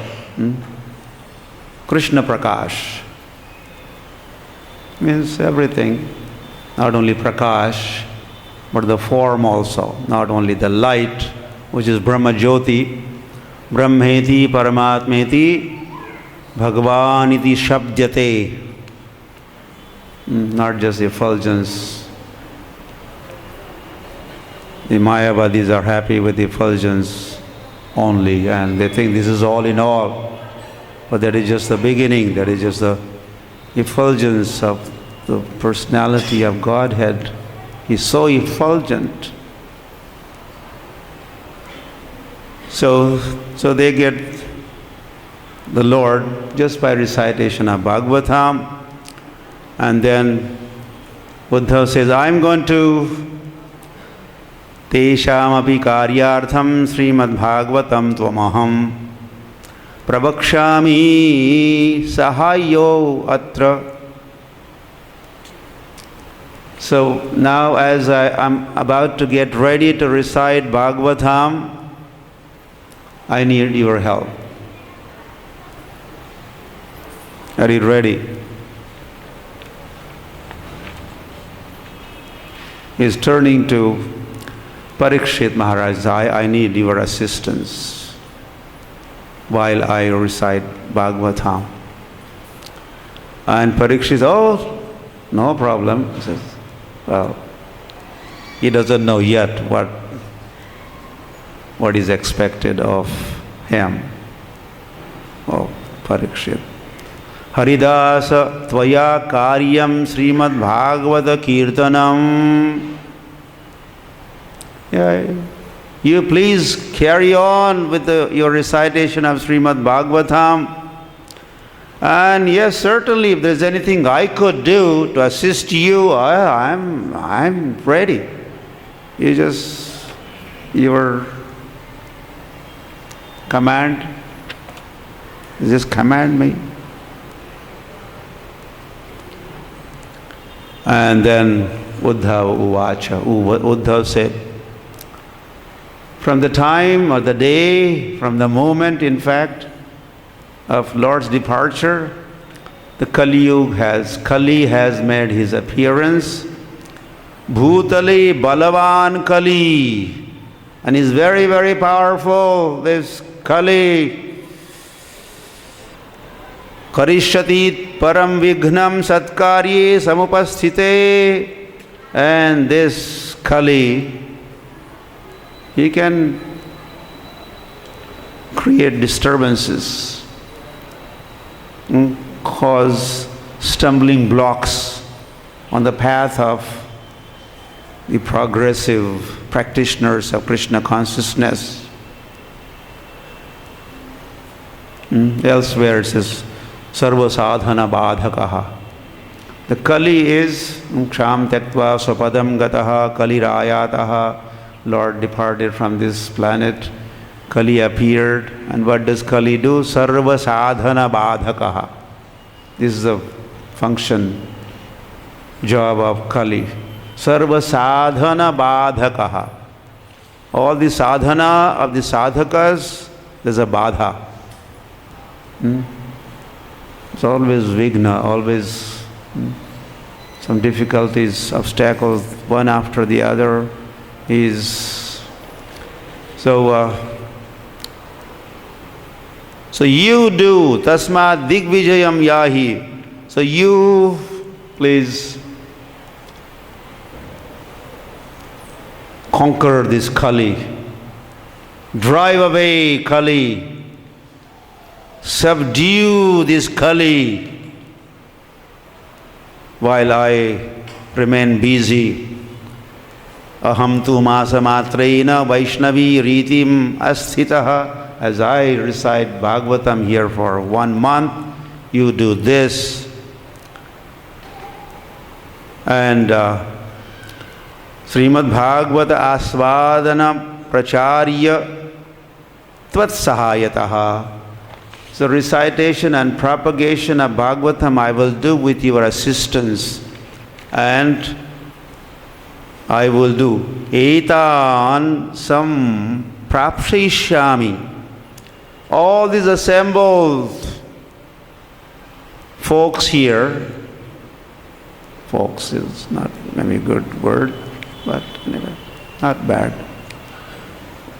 Krishna Prakash means everything, not only Prakash, but the form also, not only the light, which is Brahma Jyoti, Brahmeti Paramatmeti, Bhagavaniti Shabdyate, not just effulgence. The Mayavadis are happy with the effulgence only, and they think this is all in all. But that is just the beginning, that is just the effulgence of the personality of Godhead. He's so effulgent. So they get the Lord just by recitation of Bhagavatam. And then Uddhav says, I'm going to Tesham api karyartham Srimad Bhagavatam tvamaham Prabhakshami sahayo atra. So now as I'm about to get ready to recite Bhagavatam, I need your help. Are you ready? He's turning to Parikshit Maharaj. I need your assistance while I recite Bhagavatam. And Parikshit, oh, no problem. He says, well, he doesn't know yet what is expected of him. Oh, Parikshit. Haridasa tvaya karyam Srimad Bhagavata Kirtanam. Yeah, you please carry on with your recitation of Srimad Bhagavatam. And yes, certainly, if there's anything I could do to assist you, I'm ready. Your command, you just command me. And then Uddhav said, from the time or the day, from the moment, in fact, of Lord's departure, the Kali has made his appearance. Bhutali Balavan Kali, and he's very, very powerful. This Kali, Karishatit Param Vighnam Satkarye Samupasthite, and this Kali, he can create disturbances, cause stumbling blocks on the path of the progressive practitioners of Krishna consciousness. Elsewhere it says, Sarva sadhana badhakaha. The Kali is Ksham Tektva Swapadam Gataha Kali Rayataha. Lord departed from this planet. Kali appeared. And what does Kali do? Sarva sadhana badhakaha. This is the function, job of Kali. Sarva sadhana badhakaha. All the sadhana of the sadhakas, there's a badha. It's always vigna, always some difficulties, obstacles, one after the other is. So you do, tasmat digvijayam yahi. So you, please, conquer this Kali. Drive away Kali. Subdue this Kali while I remain busy. Aham tu masamatreina Vaishnavi ritim asthitaha. As I recite Bhagavatam here for 1 month, you do this. And Srimad Bhagavata Asvadana Pracharya Tvat Sahayataha. So recitation and propagation of Bhagavatam I will do with your assistance. And I will do Etan Sam Prapshishyami. All these assembled folks here, folks is not maybe a good word, but anyway, not bad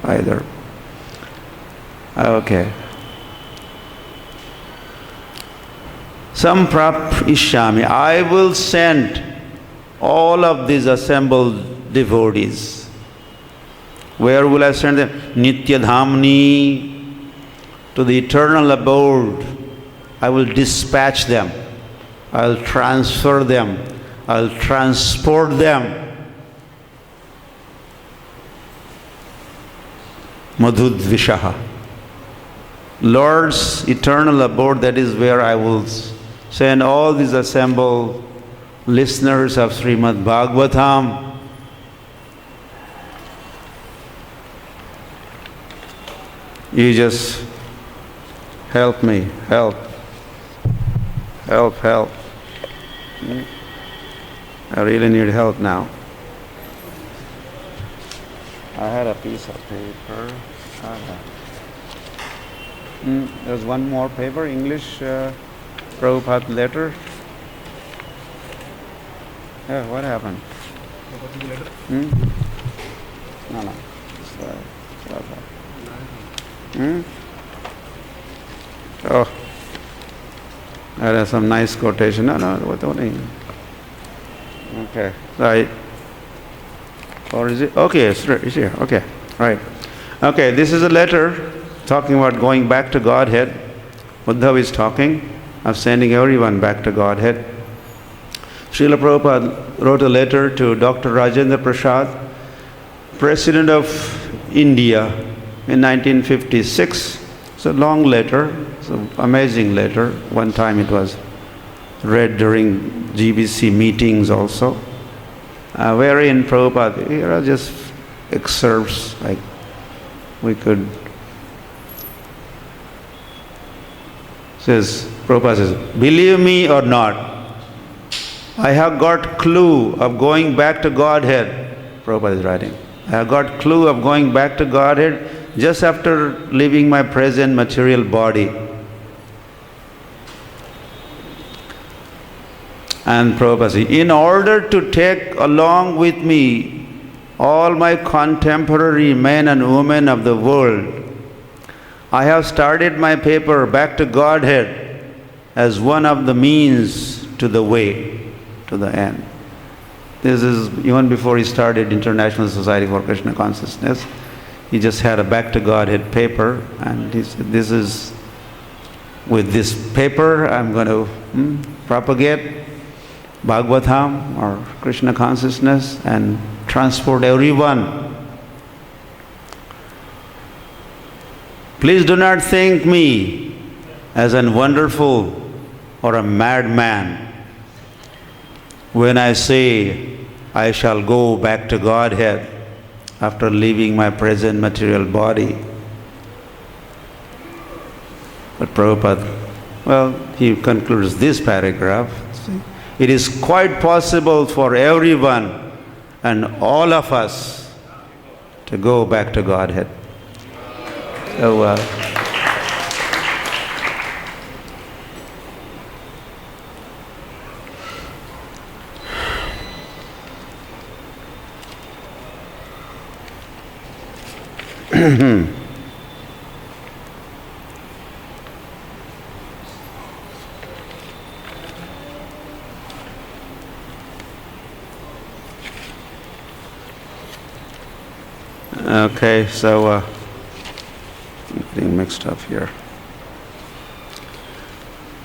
either. Okay. Samprapishami. I will send all of these assembled devotees. Where will I send them? Nitya Dhamni, to the eternal abode. I will dispatch them. I'll transfer them. I'll transport them. Madhudvishaha. Lord's eternal abode, that is where I will send all these assembled listeners of Srimad Bhagavatam. You just help me, help. I really need help now. I had a piece of paper. There's one more paper, English Prabhupada letter. Yeah, what happened? No. Oh, that is some nice quotation. No, what only? Okay, right. Or is it? Okay, it's here. Okay, right. Okay, this is a letter talking about going back to Godhead. Uddhav is talking of sending everyone back to Godhead. Srila Prabhupada wrote a letter to Dr. Rajendra Prasad, President of India, in 1956. It's a long letter. It's an amazing letter. One time it was read during GBC meetings also. Wherein Prabhupada, here are just excerpts, like we could. Prabhupada says, believe me or not, I have got clue of going back to Godhead. Prabhupada is writing. I have got clue of going back to Godhead just after leaving my present material body. And Prabhupada says, in order to take along with me all my contemporary men and women of the world, I have started my paper Back to Godhead as one of the means to the way, to the end. This is even before he started International Society for Krishna Consciousness. He just had a Back to Godhead paper, and he said, this is, with this paper, I'm going to propagate Bhagavatam or Krishna consciousness and transport everyone. Please do not think me as a wonderful or a madman when I say I shall go back to Godhead after leaving my present material body. But Prabhupada, well, he concludes this paragraph. It is quite possible for everyone and all of us to go back to Godhead. So, okay, so I'm getting mixed up here.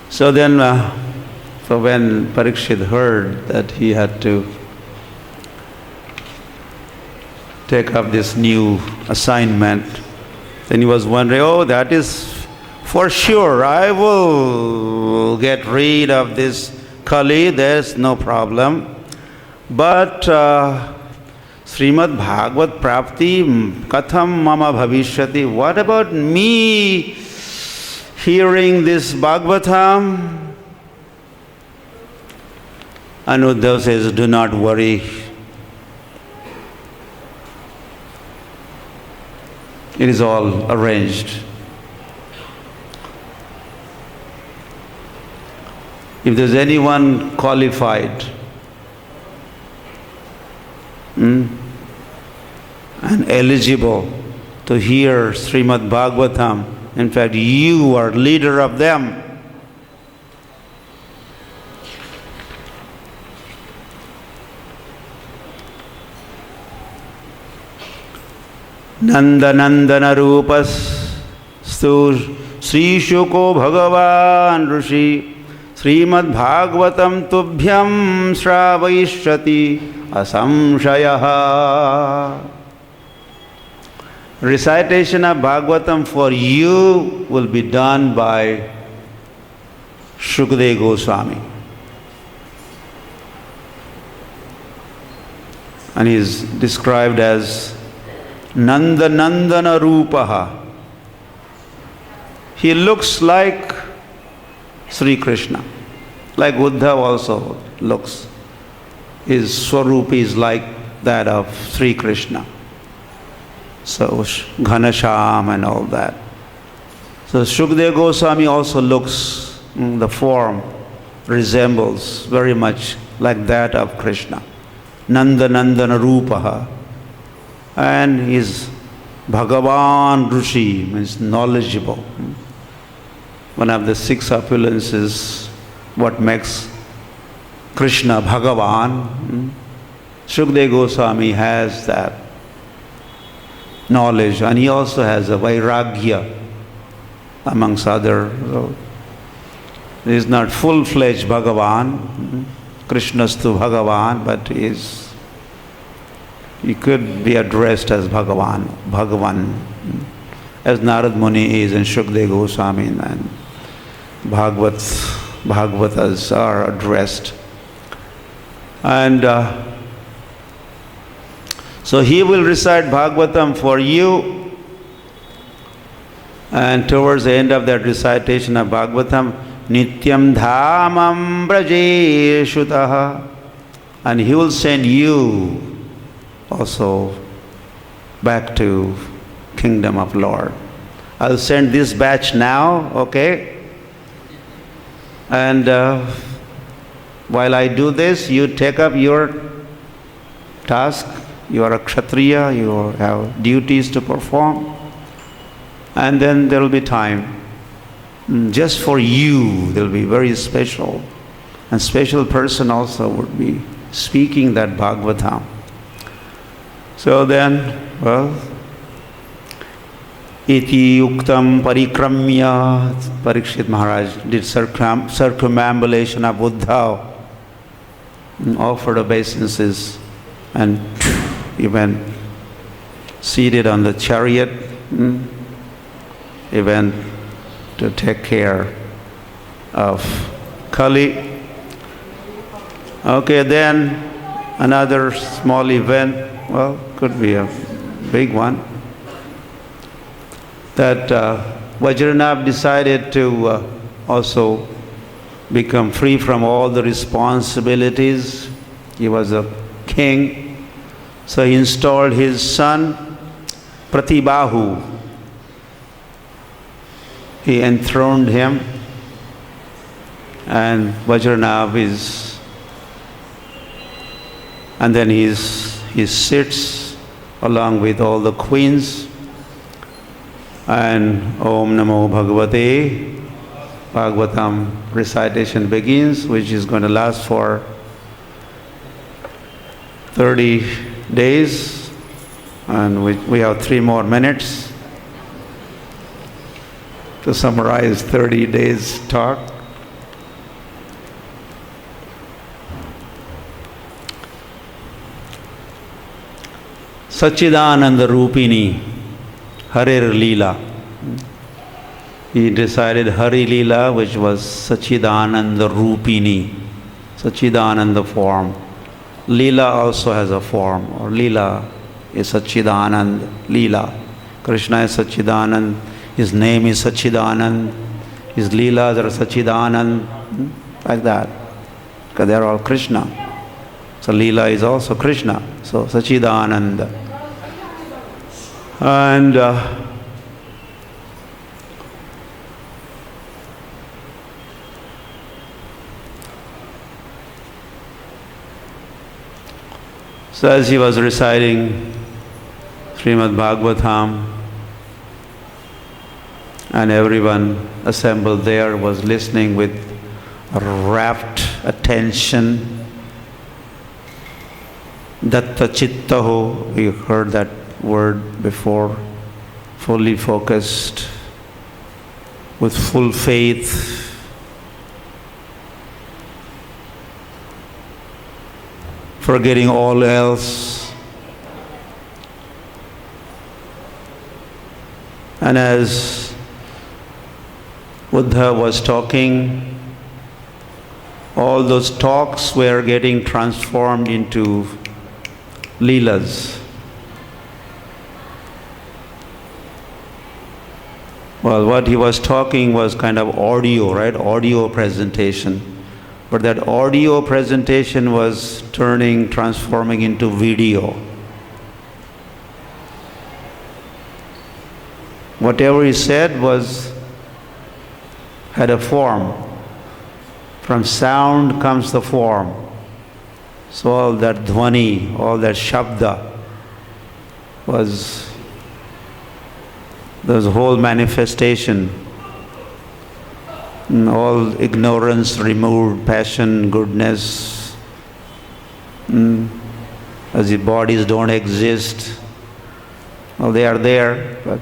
So then, so when Parikshit heard that he had to take up this new assignment, then he was wondering, oh, that is for sure, I will get rid of this Kali, there's no problem. But Srimad Bhagavat Prapti Katham Mama Bhavishyati, what about me hearing this Bhagavatam? And Uddhav says, do not worry. It is all arranged. If there's anyone qualified and eligible to hear Srimad Bhagavatam, in fact, you are leader of them. Nanda Nandana Rupas Stu Sri Shuko Bhagavan Rishi Srimad Bhagavatam Tubhyam Sravayishyati Asamshayaha. Recitation of Bhagavatam for you will be done by Shukadeva Goswami. And he is described as Nanda Nandana Rupaha. He looks like Sri Krishna, like Uddhav also looks. His Swarup is like that of Sri Krishna. So Ghanasham and all that. So Shukadeva Goswami also looks, the form resembles very much like that of Krishna. Nanda Nandana Rupaha. And his Bhagavan Rishi means knowledgeable. One of the six opulences, what makes Krishna Bhagavan. Shukadeva Goswami has that knowledge, and he also has a Vairagya amongst other. So he is not full-fledged Bhagavan, Krishnastu Bhagavan, but he could be addressed as Bhagavan, as Narad Muni is and Shukadeva Goswami, and Bhagavatas are addressed. And so he will recite Bhagavatam for you, and towards the end of that recitation of Bhagavatam, Nityam Dhamam Brajeshutaha, and he will send you also back to kingdom of Lord. I'll send this batch now, okay? And while I do this, you take up your task. You are a Kshatriya, you have duties to perform. And then there will be time. Just for you, there will be very special. And special person also would be speaking that Bhagavatam. So then, well, iti yuktam parikramya, Parikshit Maharaj did circumambulation of Uddhav, and offered obeisances, and he went seated on the chariot. He went to take care of Kali. Okay, then another small event, well, could be a big one, that Vajranath decided to also become free from all the responsibilities. He was a king, so he installed his son Pratibahu. He enthroned him, and Vajranath is, and then he sits along with all the queens, and Om Namo Bhagavate Bhagavatam recitation begins, which is going to last for 30 days, and we have 3 more minutes to summarize 30 days talk. Sachidananda Rupini Harir Leela. He decided Hari Leela, which was Sachidananda Rupini, Sachidananda form. Leela also has a form, or Leela is Sachidanand Leela. Krishna is Sachidanand, his name is Sachidanand, his Leelas are Sachidanand, like that, because they are all Krishna. So Leela is also Krishna, so Sachidananda. And so as he was reciting Srimad Bhagavatam, and everyone assembled there was listening with rapt attention. Datta chittaho, we heard that word before, fully focused, with full faith. Forgetting all else. And as Buddha was talking, all those talks were getting transformed into Leelas. Well, what he was talking was kind of audio, right? Audio presentation. But that audio presentation was transforming into video. Whatever he said had a form. From sound comes the form. So all that dhvani, all that shabda was the whole manifestation. All ignorance removed, passion, goodness. As if bodies don't exist. Well, they are there, but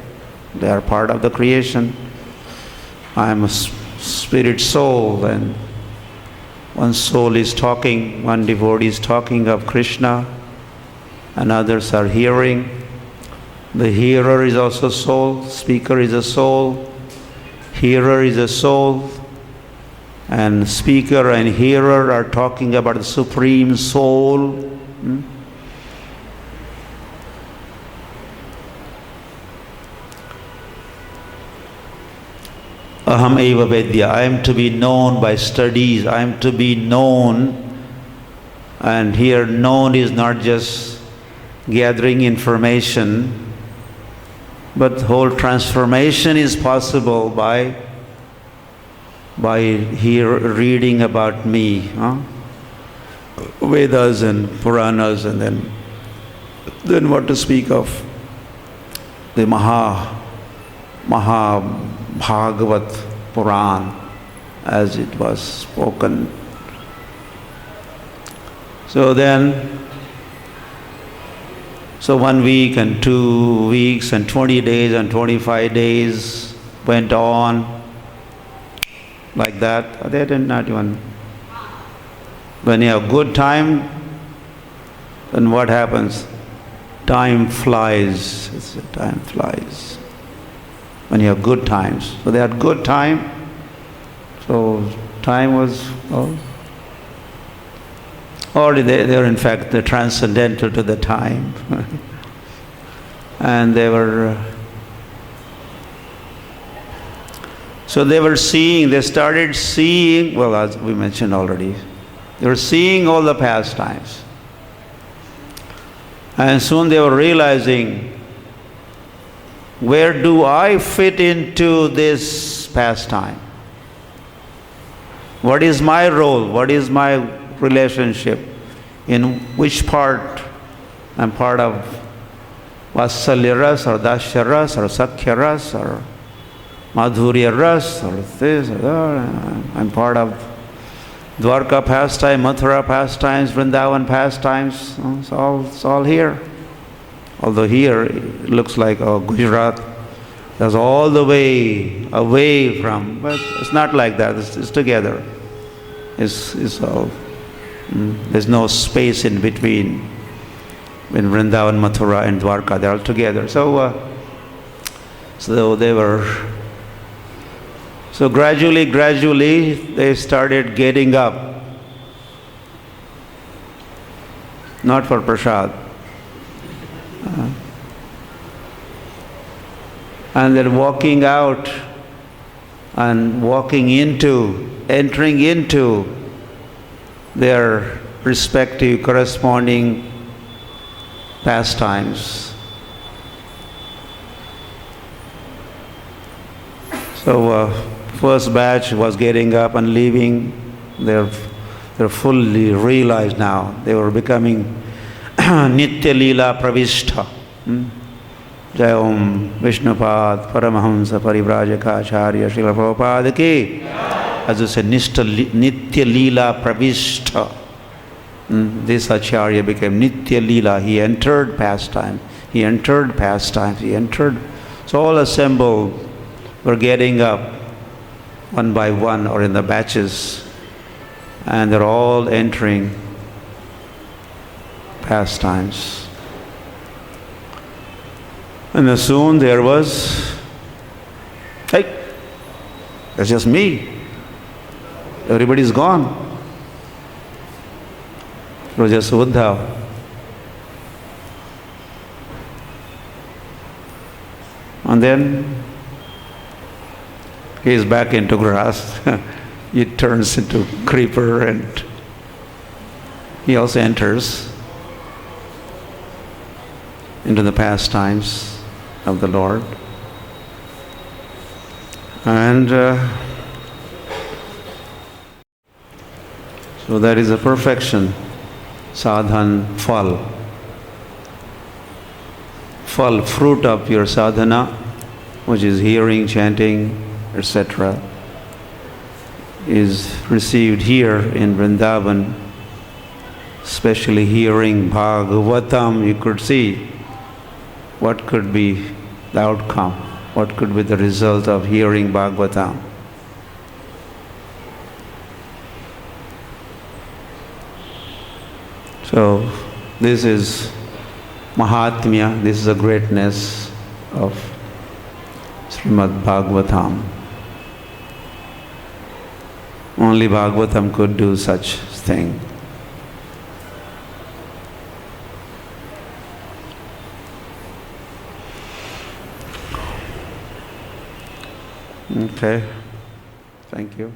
they are part of the creation. I am a spirit soul, and one soul is talking, one devotee is talking of Krishna, and others are hearing. The hearer is also soul, speaker is a soul, hearer is a soul, and speaker and hearer are talking about the Supreme Soul. Aham eva vedya, I am to be known by studies, I am to be known. And here known is not just gathering information, but whole transformation is possible by reading about me. Vedas and Puranas, and then what to speak of the Bhagavat Puran as it was spoken. So then, so 1 week and 2 weeks and 20 days and 25 days went on like that. They did not even. When you have good time, then what happens? Time flies. Time flies. When you have good times. So they had good time. So time was, or they were in fact the transcendental to the time. And they were, so they were seeing, they started seeing, well, as we mentioned already, they were seeing all the pastimes. And soon they were realizing, where do I fit into this pastime? What is my role? What is my relationship? In which part? I'm part of Vatsalya Ras or Dasya Ras or Sakhya Ras or Madhurya Ras or this or that. I'm part of Dwarka pastime, Mathura pastimes, Vrindavan pastimes. It's all here. Although here it looks like Gujarat, that's all the way away from, but it's not like that. It's together. It's all. There's no space in between. In Vrindavan, Mathura, and Dwarka, they're all together. So they were. So gradually, they started getting up. Not for prasad. And they're walking out and entering into their respective corresponding pastimes. So first batch was getting up and leaving. They're fully realized now. They were becoming Nitya Leela Pravishta. Jai Om Vishnupad Paramahamsa Parivrajaka Acharya Srila Prabhupada Ki. As I said, Nitya Leela Pravishta. This Acharya became Nitya Leela. He entered pastime. He entered. So all assembled were getting up one by one or in the batches, and they're all entering pastimes. And soon there was, hey, that's just me. Everybody's gone. It was just Uddhav. And then he is back into grass. It turns into creeper, and he also enters into the pastimes of the Lord. And so that is a perfection, sadhan, fruit of your sadhana, which is hearing, chanting, etc., is received here in Vrindavan, especially hearing Bhagavatam. You could see what could be the outcome, what could be the result of hearing Bhagavatam. So this is Mahatmya, this is the greatness of Srimad Bhagavatam. Only Bhagavatam could do such thing. Okay, thank you.